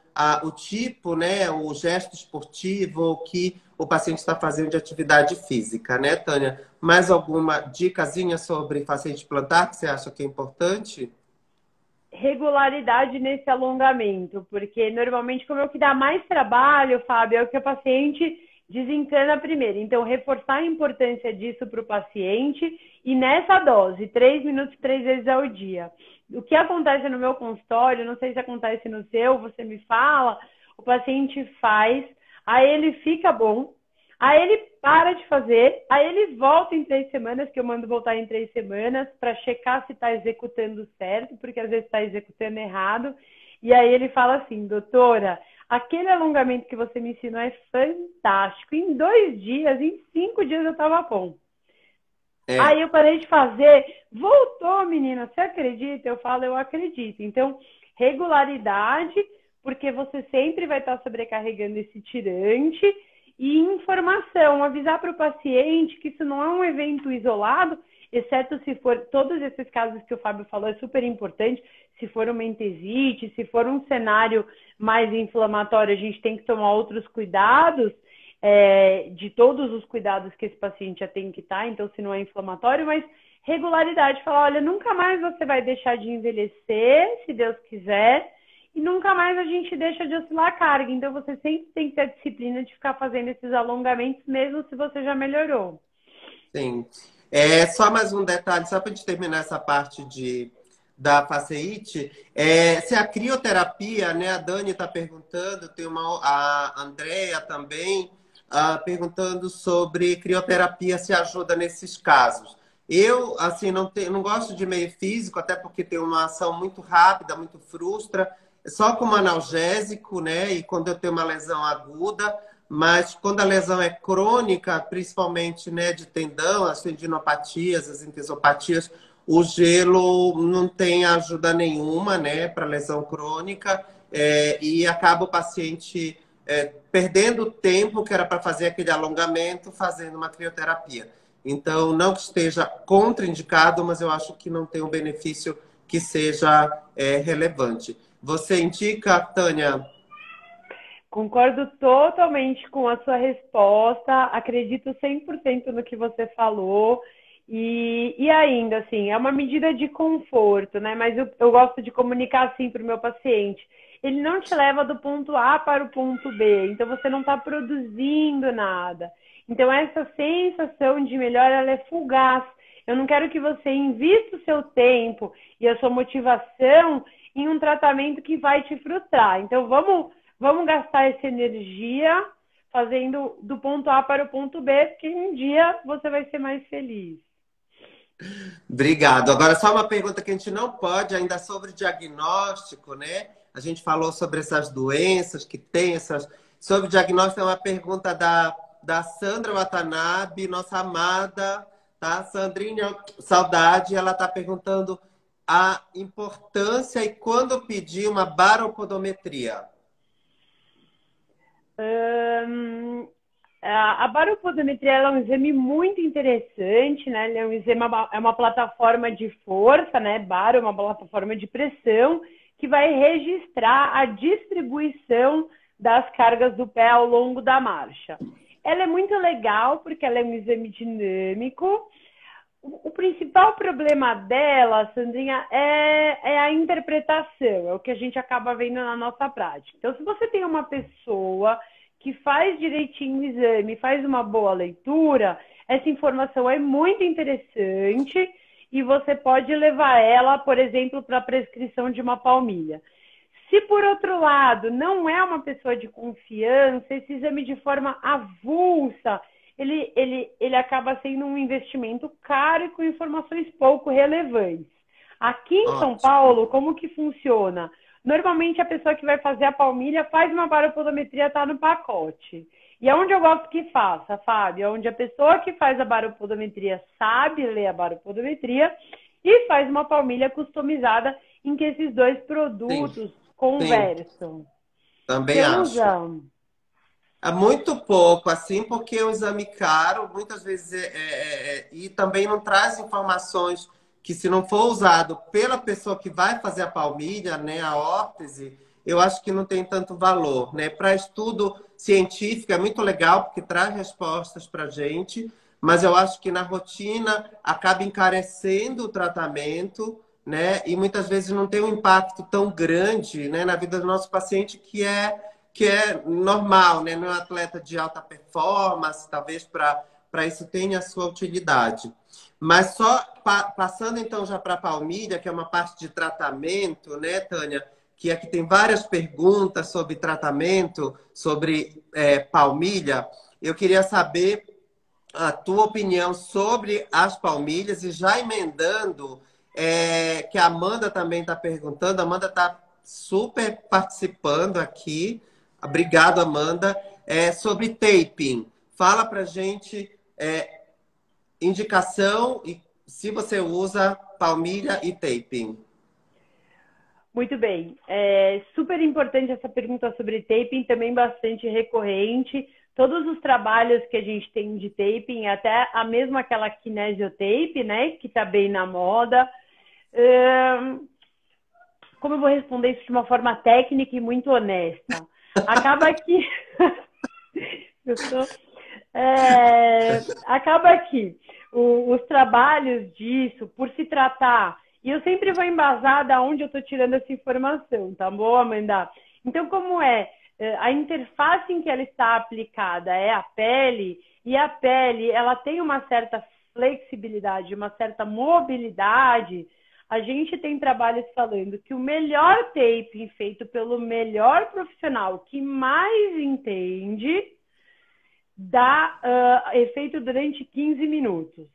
tipo, né, o gesto esportivo que o paciente está fazendo de atividade física, né, Tânia? Mais alguma dicasinha sobre fasciite plantar que você acha que é importante? Regularidade nesse alongamento, porque normalmente, como é o que dá mais trabalho, Fábio, é o que o paciente desencana primeiro. Então, reforçar a importância disso para o paciente e nessa dose, 3 minutos, 3 vezes ao dia. O que acontece no meu consultório, não sei se acontece no seu, você me fala, o paciente faz, aí ele fica bom, aí ele para de fazer, aí ele volta em 3 semanas, que eu mando voltar em 3 semanas, para checar se está executando certo, porque às vezes está executando errado. E aí ele fala assim, doutora, aquele alongamento que você me ensinou é fantástico. Em 2 dias, em 5 dias eu estava bom. Aí eu parei de fazer, voltou, menina, você acredita? Eu falo, eu acredito. Então, regularidade, porque você sempre vai estar sobrecarregando esse tirante, e informação, avisar para o paciente que isso não é um evento isolado, exceto se for, todos esses casos que o Fábio falou é super importante, se for uma entesite, se for um cenário mais inflamatório, a gente tem que tomar outros cuidados, de todos os cuidados que esse paciente já tem que estar, então se não é inflamatório, mas regularidade, falar, olha, nunca mais você vai deixar de envelhecer, se Deus quiser, e nunca mais a gente deixa de oscilar a carga. Então, você sempre tem que ter a disciplina de ficar fazendo esses alongamentos, mesmo se você já melhorou. Sim. Só mais um detalhe, só para a gente terminar essa parte da fasciite. Se a crioterapia, né, a Dani está perguntando, tem a Andrea também perguntando sobre crioterapia, se ajuda nesses casos. Eu, assim, não gosto de meio físico, até porque tem uma ação muito rápida, muito frustra, só como analgésico, né? E quando eu tenho uma lesão aguda, mas quando a lesão é crônica, principalmente, né, de tendão, as tendinopatias, as entesopatias, o gelo não tem ajuda nenhuma, né, para lesão crônica, e acaba o paciente perdendo o tempo que era para fazer aquele alongamento, fazendo uma crioterapia. Então, não que esteja contraindicado, mas eu acho que não tem um benefício que seja relevante. Você indica, Tânia? Concordo totalmente com a sua resposta, acredito 100% no que você falou. E ainda, assim, é uma medida de conforto, né? Mas eu gosto de comunicar assim para o meu paciente. Ele não te leva do ponto A para o ponto B, então você não está produzindo nada. Então, essa sensação de melhora, ela é fugaz. Eu não quero que você invista o seu tempo e a sua motivação em um tratamento que vai te frustrar. Então, vamos gastar essa energia fazendo do ponto A para o ponto B, porque um dia você vai ser mais feliz. Obrigado. Agora, só uma pergunta que a gente não pode, ainda sobre diagnóstico, né? A gente falou sobre essas doenças que tem, essas... Sobre diagnóstico, é uma pergunta da Sandra Watanabe, nossa amada, tá? Sandrinha, saudade. Ela está perguntando a importância e quando pedir uma baropodometria. A baropodometria é um exame muito interessante, né? Ele é um exame, é uma plataforma de força, né? Baro é uma plataforma de pressão que vai registrar a distribuição das cargas do pé ao longo da marcha. Ela é muito legal porque ela é um exame dinâmico. O principal problema dela, Sandrinha, é a interpretação, é o que a gente acaba vendo na nossa prática. Então, se você tem uma pessoa que faz direitinho o exame, faz uma boa leitura, essa informação é muito interessante e você pode levar ela, por exemplo, para a prescrição de uma palmilha. Se, por outro lado, não é uma pessoa de confiança, esse exame de forma avulsa, ele acaba sendo um investimento caro e com informações pouco relevantes. Aqui em São Paulo, como que funciona? Normalmente a pessoa que vai fazer a palmilha faz uma baropodometria, está no pacote. E é onde eu gosto que faça, Fábio, é onde a pessoa que faz a baropodometria sabe ler a baropodometria e faz uma palmilha customizada em que esses dois produtos conversam. Sim. Também acho. É muito pouco, assim, porque é um exame caro, muitas vezes, e também não traz informações que, se não for usado pela pessoa que vai fazer a palmilha, né, a órtese, eu acho que não tem tanto valor, né? Para estudo científico é muito legal, porque traz respostas para a gente, mas eu acho que na rotina acaba encarecendo o tratamento, né? E muitas vezes não tem um impacto tão grande, né, na vida do nosso paciente, que é normal, né? Não é um atleta de alta performance, talvez para isso tenha a sua utilidade. Mas só passando então já para a palmilha, que é uma parte de tratamento, né, Tânia? Que aqui tem várias perguntas sobre tratamento, sobre palmilha. Eu queria saber a tua opinião sobre as palmilhas e já emendando, que a Amanda também está perguntando. A Amanda está super participando aqui. Obrigado, Amanda. Sobre taping. Fala pra gente indicação e se você usa palmilha e taping. Muito bem. É super importante essa pergunta sobre taping, também bastante recorrente. Todos os trabalhos que a gente tem de taping, até a mesma aquela kinesiotape, né, que está bem na moda. Como eu vou responder isso de uma forma técnica e muito honesta? Acaba que... acaba que os trabalhos disso, por se tratar... E eu sempre vou embasar da onde eu estou tirando essa informação, tá bom, Amanda? Então, como a interface em que ela está aplicada é a pele, e a pele ela tem uma certa flexibilidade, uma certa mobilidade, a gente tem trabalhos falando que o melhor taping feito pelo melhor profissional que mais entende dá efeito durante 15 minutos.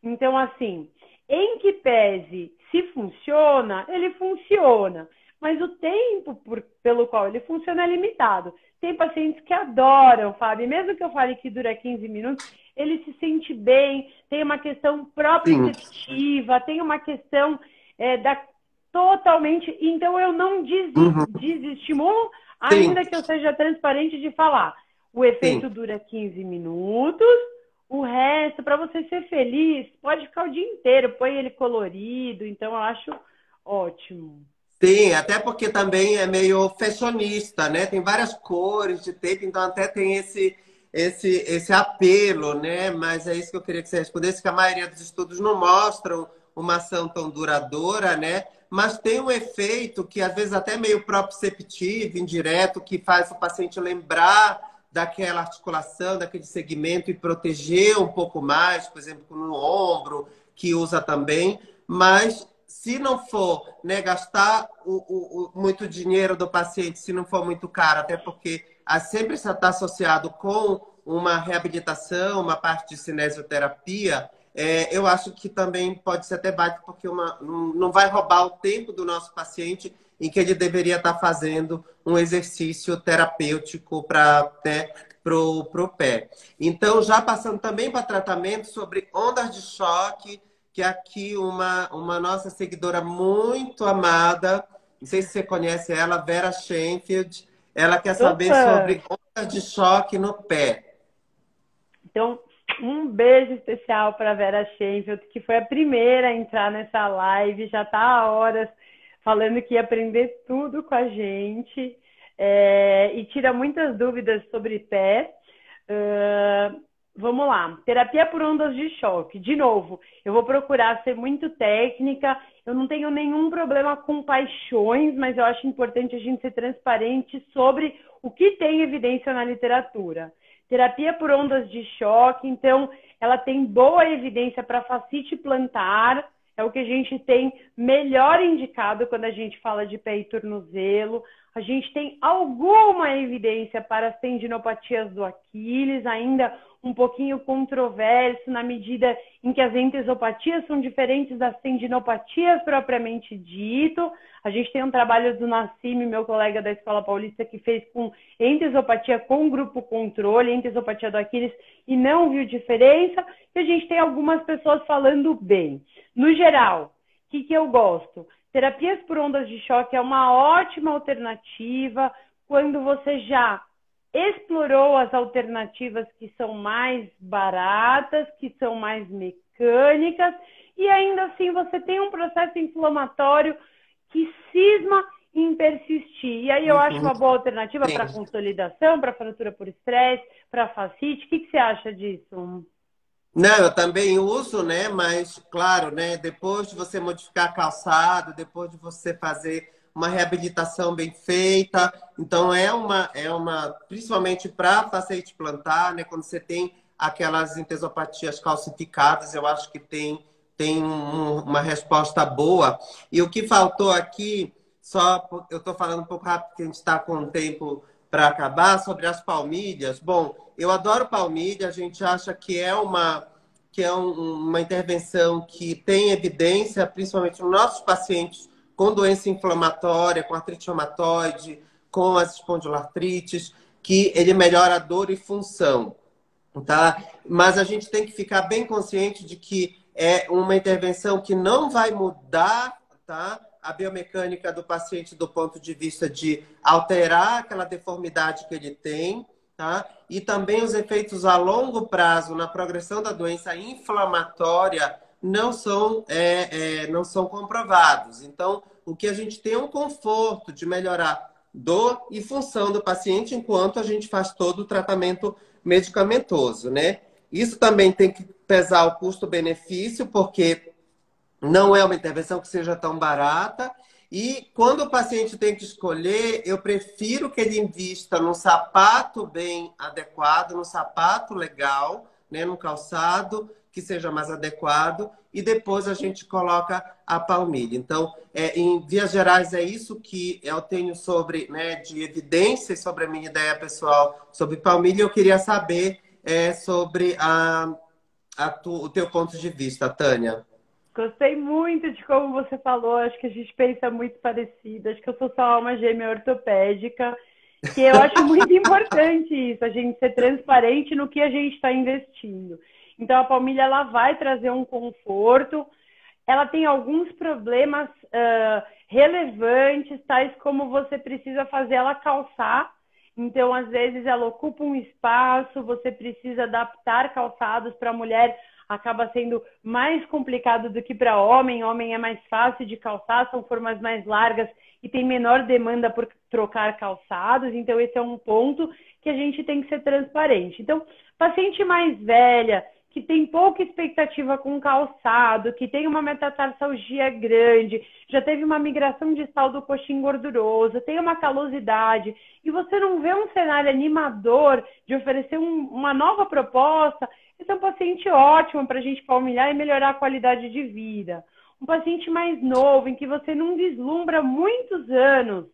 Então, assim, em que pese se funciona, ele funciona. Mas o tempo pelo qual ele funciona é limitado. Tem pacientes que adoram, Fábio. Mesmo que eu fale que dura 15 minutos, ele se sente bem. Tem uma questão proprioceptiva, tem uma questão totalmente... Então, eu não desestimulo, ainda que eu seja transparente de falar. O efeito dura 15 minutos. O resto, para você ser feliz, pode ficar o dia inteiro. Põe ele colorido. Então, eu acho ótimo. Sim, até porque também é meio fashionista, né? Tem várias cores de tape, então até tem esse apelo, né? Mas é isso que eu queria que você respondesse, que a maioria dos estudos não mostram uma ação tão duradoura, né? Mas tem um efeito que às vezes até meio proprioceptivo, indireto, que faz o paciente lembrar daquela articulação, daquele segmento e proteger um pouco mais, por exemplo, no ombro, que usa também. Mas se não for, né, gastar muito dinheiro do paciente, se não for muito caro, até porque sempre está associado com uma reabilitação, uma parte de cinesioterapia, eu acho que também pode ser até válido, porque não vai roubar o tempo do nosso paciente em que ele deveria estar fazendo um exercício terapêutico para pro pé. Então, já passando também para tratamento sobre ondas de choque, que aqui uma nossa seguidora muito amada, não sei se você conhece ela, Vera Schenfield, ela quer Tô saber fã. sobre ondas de choque no pé. Então, um beijo especial para Vera Sheinfeld, que foi a primeira a entrar nessa live, já está há horas falando que ia aprender tudo com a gente, e tira muitas dúvidas sobre pé. Vamos lá, terapia por ondas de choque. De novo, eu vou procurar ser muito técnica, eu não tenho nenhum problema com paixões, mas eu acho importante a gente ser transparente sobre o que tem evidência na literatura. Terapia por ondas de choque, então, ela tem boa evidência para fascite plantar, é o que a gente tem melhor indicado quando a gente fala de pé e tornozelo. A gente tem alguma evidência para as tendinopatias do Aquiles, ainda um pouquinho controverso na medida em que as entesopatias são diferentes das tendinopatias propriamente dito. A gente tem um trabalho do Nassim, meu colega da Escola Paulista, que fez com entesopatia com grupo controle, entesopatia do Aquiles, e não viu diferença. E a gente tem algumas pessoas falando bem. No geral, o que eu gosto? Terapias por ondas de choque é uma ótima alternativa quando você já explorou as alternativas que são mais baratas, que são mais mecânicas, e ainda assim você tem um processo inflamatório que cisma em persistir. E aí eu acho uma boa alternativa Sim. para consolidação, para fratura por estresse, para fascite. O que você acha disso? Não, eu também uso, né? Mas, claro, né? Depois de você modificar calçado, depois de você fazer uma reabilitação bem feita, então principalmente para facete plantar, né? Quando você tem aquelas entesopatias calcificadas, eu acho que tem uma resposta boa. E o que faltou aqui, eu estou falando um pouco rápido, porque a gente está com o tempo para acabar, sobre as palmilhas. Bom, eu adoro palmilha, a gente acha que é uma intervenção que tem evidência, principalmente nos nossos pacientes com doença inflamatória, com artrite reumatoide, com as espondiloartrites, que ele melhora a dor e função, tá? Mas a gente tem que ficar bem consciente de que é uma intervenção que não vai mudar, tá, a biomecânica do paciente do ponto de vista de alterar aquela deformidade que ele tem, tá? E também os efeitos a longo prazo na progressão da doença inflamatória não são comprovados. Então, o que a gente tem é um conforto de melhorar dor e função do paciente enquanto a gente faz todo o tratamento medicamentoso, né? Isso também tem que pesar o custo-benefício, porque não é uma intervenção que seja tão barata. E quando o paciente tem que escolher, eu prefiro que ele invista num sapato bem adequado, num sapato legal, né, num calçado que seja mais adequado, e depois a gente coloca a palmilha. Então, em vias gerais, é isso que eu tenho sobre, né, de evidências sobre a minha ideia pessoal sobre palmilha. Eu queria saber sobre o teu ponto de vista, Tânia. Gostei muito de como você falou, acho que a gente pensa muito parecido, acho que eu sou só alma gêmea ortopédica, que eu acho muito importante isso, a gente ser transparente no que a gente está investindo. Então a palmilha ela vai trazer um conforto, ela tem alguns problemas relevantes, tais como você precisa fazer ela calçar, então às vezes ela ocupa um espaço, você precisa adaptar calçados para a mulher, acaba sendo mais complicado do que para homem. Homem é mais fácil de calçar, são formas mais largas e tem menor demanda por trocar calçados. Então, esse é um ponto que a gente tem que ser transparente. Então, paciente mais velha, que tem pouca expectativa com calçado, que tem uma metatarsalgia grande, já teve uma migração distal do coxim gorduroso, tem uma calosidade, e você não vê um cenário animador de oferecer uma nova proposta, esse é um paciente ótimo para a gente palmilhar e melhorar a qualidade de vida. Um paciente mais novo, em que você não vislumbra muitos anos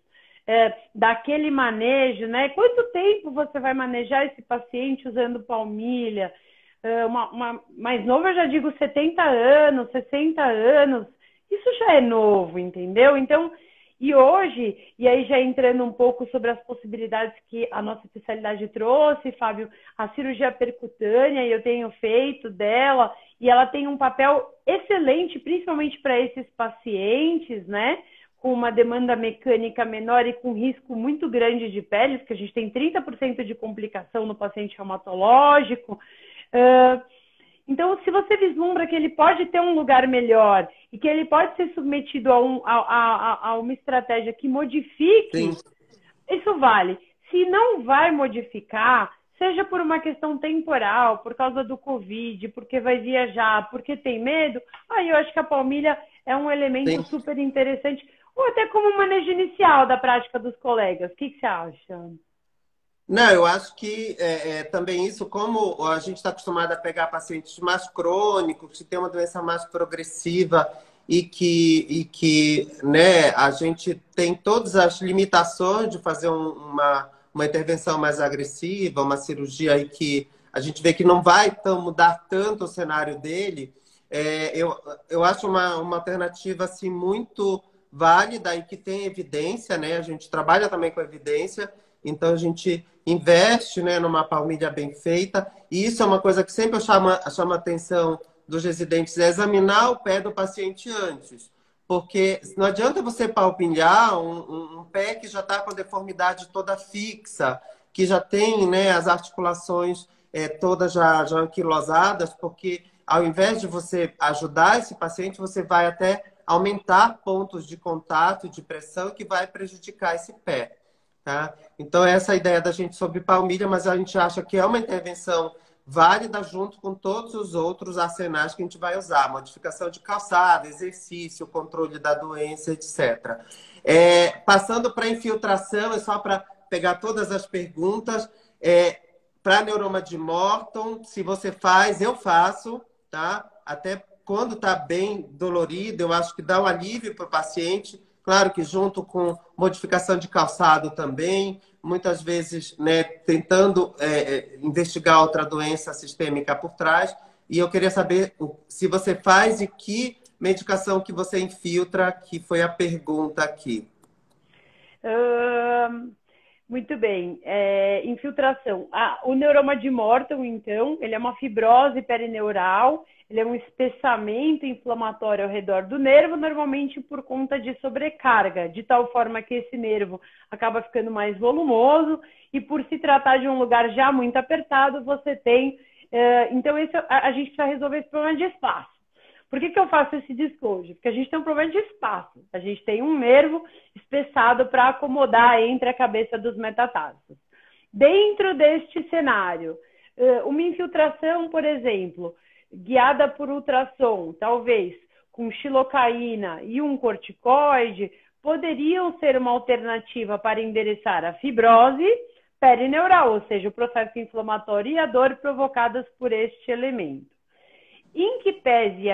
daquele manejo, né? Quanto tempo você vai manejar esse paciente usando palmilha? Mais novo, eu já digo 70 anos, 60 anos. Isso já é novo, entendeu? Então, e hoje, e aí já entrando um pouco sobre as possibilidades que a nossa especialidade trouxe, Fábio, a cirurgia percutânea, eu tenho feito dela, e ela tem um papel excelente, principalmente para esses pacientes, né? Com uma demanda mecânica menor e com risco muito grande de pele, porque a gente tem 30% de complicação no paciente reumatológico. Então, se você vislumbra que ele pode ter um lugar melhor e que ele pode ser submetido a uma estratégia que modifique, Sim. isso vale. Se não vai modificar, seja por uma questão temporal, por causa do Covid, porque vai viajar, porque tem medo, aí eu acho que a palmilha é um elemento super interessante, ou até como manejo inicial da prática dos colegas. O que você acha? Não, eu acho que também isso, como a gente está acostumado a pegar pacientes mais crônicos, que tem uma doença mais progressiva e que né, a gente tem todas as limitações de fazer uma intervenção mais agressiva, uma cirurgia aí que a gente vê que não vai mudar tanto o cenário dele, eu acho uma alternativa assim, muito válida e que tem evidência, né? A gente trabalha também com evidência, então a gente investe, né, numa palmilha bem feita. E isso é uma coisa que sempre chama a atenção dos residentes, é examinar o pé do paciente antes. Porque não adianta você palmilhar um pé que já está com a deformidade toda fixa, que já tem, né, as articulações todas já anquilosadas, porque ao invés de você ajudar esse paciente, você vai até aumentar pontos de contato, de pressão, que vai prejudicar esse pé. Tá? Então, essa é a ideia da gente sobre palmilha, mas a gente acha que é uma intervenção válida junto com todos os outros arsenais que a gente vai usar. Modificação de calçado, exercício, controle da doença, etc. Passando para infiltração, é só para pegar todas as perguntas. Para neuroma de Morton, se você faz, eu faço, tá? Até quando está bem dolorido, eu acho que dá um alívio para o paciente. Claro que junto com modificação de calçado também, muitas vezes, né, tentando investigar outra doença sistêmica por trás. E eu queria saber se você faz e que medicação que você infiltra, que foi a pergunta aqui. Muito bem. Infiltração. O neuroma de Morton, então, ele é uma fibrose perineural, ele é um espessamento inflamatório ao redor do nervo, normalmente por conta de sobrecarga, de tal forma que esse nervo acaba ficando mais volumoso e por se tratar de um lugar já muito apertado, você tem... Então, a gente precisa resolver esse problema de espaço. Por que eu faço esse descojo? Porque a gente tem um problema de espaço. A gente tem um nervo espessado para acomodar entre a cabeça dos metatarsos. Dentro deste cenário, uma infiltração, por exemplo, guiada por ultrassom, talvez com xilocaína e um corticoide, poderiam ser uma alternativa para endereçar a fibrose perineural, ou seja, o processo inflamatório e a dor provocadas por este elemento. Em que pese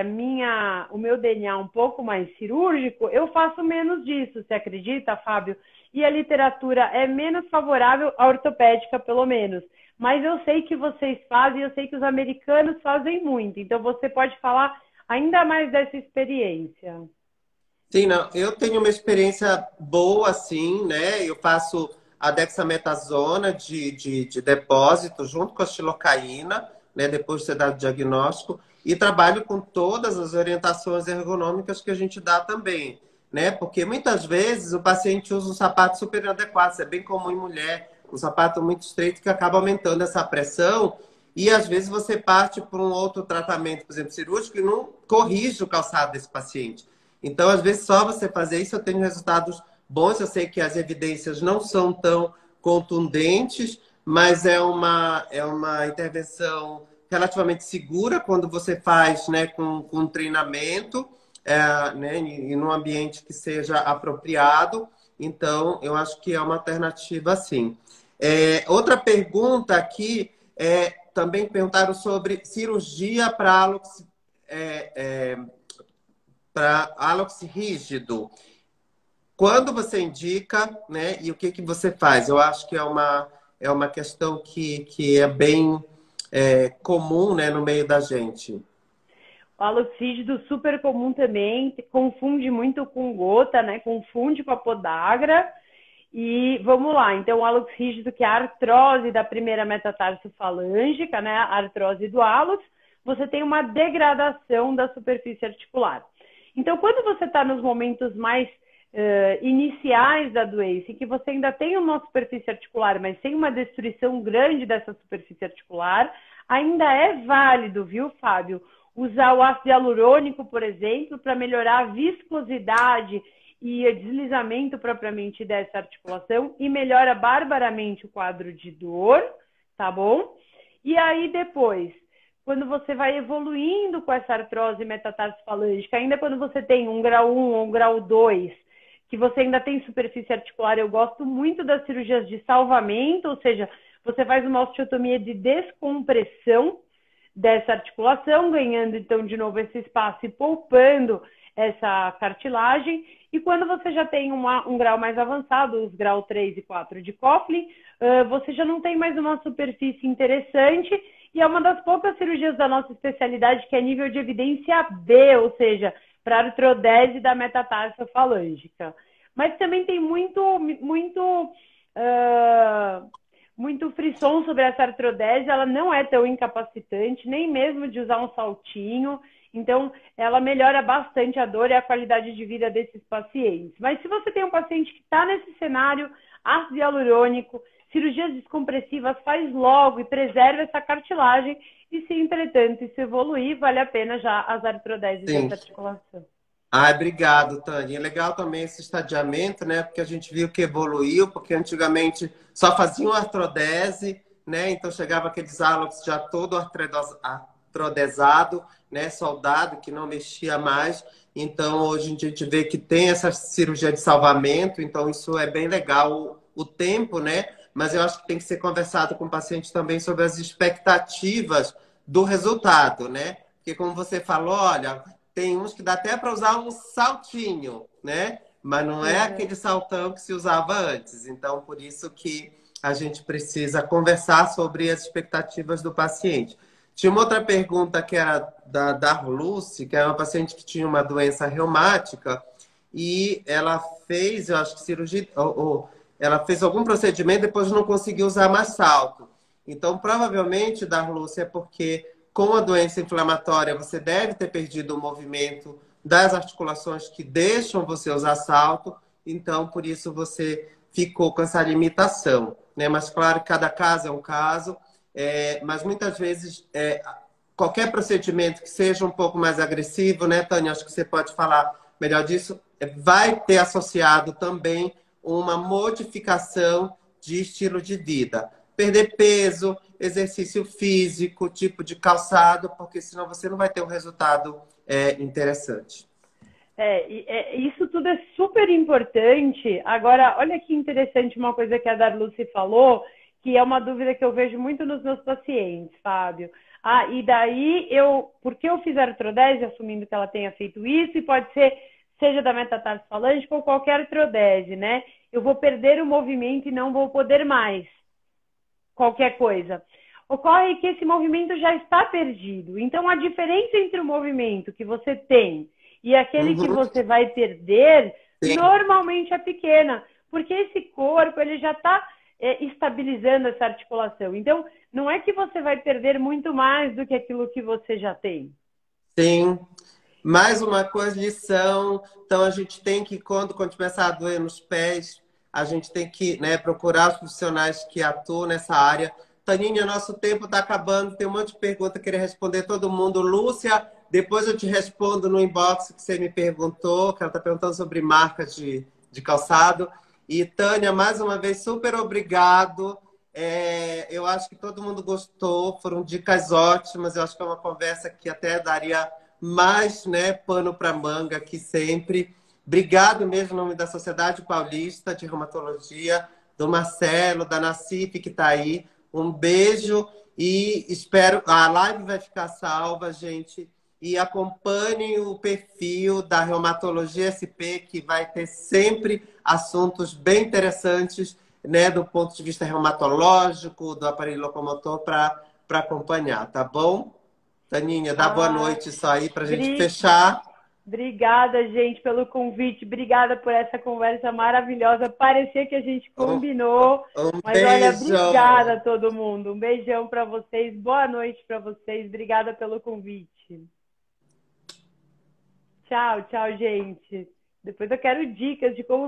o meu DNA um pouco mais cirúrgico, eu faço menos disso, você acredita, Fábio? E a literatura é menos favorável à ortopédica, pelo menos. Mas eu sei que vocês fazem, eu sei que os americanos fazem muito. Então, você pode falar ainda mais dessa experiência. Sim, não. Eu tenho uma experiência boa, sim, né? Eu faço a dexametasona de depósito junto com a xilocaína, né? Depois de ser dado o diagnóstico. E trabalho com todas as orientações ergonômicas que a gente dá também, né? Porque muitas vezes o paciente usa um sapato super inadequado, isso é bem comum em mulher, um sapato muito estreito que acaba aumentando essa pressão e às vezes você parte para um outro tratamento, por exemplo, cirúrgico, e não corrige o calçado desse paciente. Então, às vezes, só você fazer isso eu tenho resultados bons. Eu sei que as evidências não são tão contundentes, mas é uma intervenção relativamente segura quando você faz, né, com treinamento, né, e num ambiente que seja apropriado. Então, eu acho que é uma alternativa, sim. Outra pergunta aqui, também perguntaram sobre cirurgia para hálux rígido. quando você indica, né? E o que você faz? Eu acho que é uma questão que é bem comum, né, no meio da gente. O hálito rígido super comum também, confunde muito com gota, né? Confunde com a podagra. E vamos lá, então o hálux rígido, que é a artrose da primeira metatarso-falângica, né? A artrose do hálux, você tem uma degradação da superfície articular. Então, quando você está nos momentos mais iniciais da doença, em que você ainda tem uma superfície articular, mas sem uma destruição grande dessa superfície articular, ainda é válido, viu, Fábio, usar o ácido hialurônico, por exemplo, para melhorar a viscosidade e o deslizamento propriamente dessa articulação e melhora barbaramente o quadro de dor, tá bom? E aí depois, quando você vai evoluindo com essa artrose metatarso-falângica, ainda quando você tem um grau 1 ou um grau 2, que você ainda tem superfície articular, eu gosto muito das cirurgias de salvamento, ou seja, você faz uma osteotomia de descompressão dessa articulação, ganhando então de novo esse espaço e poupando essa cartilagem. E quando você já tem um grau mais avançado, os grau 3 e 4 de Coughlin, você já não tem mais uma superfície interessante e é uma das poucas cirurgias da nossa especialidade que é nível de evidência B, ou seja, para artrodese da metatarso-falângica. Mas também tem muito frisson sobre essa artrodese, ela não é tão incapacitante, nem mesmo de usar um saltinho. Então, ela melhora bastante a dor e a qualidade de vida desses pacientes. Mas se você tem um paciente que está nesse cenário, ácido hialurônico, cirurgias descompressivas, faz logo e preserva essa cartilagem. E se, entretanto, isso evoluir, vale a pena já as artrodeses Sim. dessa articulação. Ai, obrigado, Tânia. É legal também esse estadiamento, né? Porque a gente viu que evoluiu, porque antigamente só faziam artrodese, né? Então chegava aqueles hálux já todo artrodesado, né? Soldado, que não mexia mais. Então hoje a gente vê que tem essa cirurgia de salvamento, então isso é bem legal o tempo, né? Mas eu acho que tem que ser conversado com o paciente também sobre as expectativas do resultado, né? Porque como você falou, olha, tem uns que dá até para usar um saltinho, né? Mas não é aquele saltão que se usava antes. Então, por isso que a gente precisa conversar sobre as expectativas do paciente. Tinha uma outra pergunta que era da Darluce, que é uma paciente que tinha uma doença reumática e ela fez, eu acho que cirurgia, ou ela fez algum procedimento e depois não conseguiu usar mais salto. Então, provavelmente, Darluce, é porque com a doença inflamatória, você deve ter perdido o movimento das articulações que deixam você usar salto. Então, por isso, você ficou com essa limitação, né? Mas, claro, cada caso é um caso. Mas, muitas vezes, qualquer procedimento que seja um pouco mais agressivo, né, Tânia? Acho que você pode falar melhor disso. Vai ter associado também uma modificação de estilo de vida. Perder peso, exercício físico, tipo de calçado, porque senão você não vai ter um resultado interessante. Isso tudo é super importante. Agora, olha que interessante uma coisa que a Darluce falou, que é uma dúvida que eu vejo muito nos meus pacientes, Fábio. E daí, porque eu fiz artrodese, assumindo que ela tenha feito isso, e pode ser, seja da metatarso-falângica ou qualquer artrodese, né? Eu vou perder o movimento e não vou poder mais. Qualquer coisa. Ocorre que esse movimento já está perdido. Então, a diferença entre o movimento que você tem e aquele que você vai perder, normalmente é pequena, porque esse corpo ele já está estabilizando essa articulação. Então, não é que você vai perder muito mais do que aquilo que você já tem. Sim. Mais uma coisa, lição. Então, a gente tem que, quando começar a doer nos pés, a gente tem que, né, procurar os profissionais que atuam nessa área. Taninha, nosso tempo está acabando. Tem um monte de perguntas, queria responder todo mundo. Lúcia, depois eu te respondo no inbox que você me perguntou, que ela está perguntando sobre marcas de calçado. E, Tânia, mais uma vez, super obrigado. Eu acho que todo mundo gostou. Foram dicas ótimas. Eu acho que é uma conversa que até daria mais, né, pano para manga aqui sempre. Obrigado mesmo em nome da Sociedade Paulista de Reumatologia, do Marcelo, da Nacife, que está aí. Um beijo e espero... A live vai ficar salva, gente. e acompanhem o perfil da Reumatologia SP, que vai ter sempre assuntos bem interessantes, né, do ponto de vista reumatológico, do aparelho locomotor, para acompanhar, tá bom? Taninha, dá boa Ah, noite só aí para a gente Bri- fechar. Obrigada, gente, pelo convite. Obrigada por essa conversa maravilhosa. Parecia que a gente Um, combinou, um mas olha, beijo. obrigada a todo mundo. Um beijão para vocês. Boa noite para vocês. Obrigada pelo convite. Tchau, tchau, gente. Depois eu quero dicas de como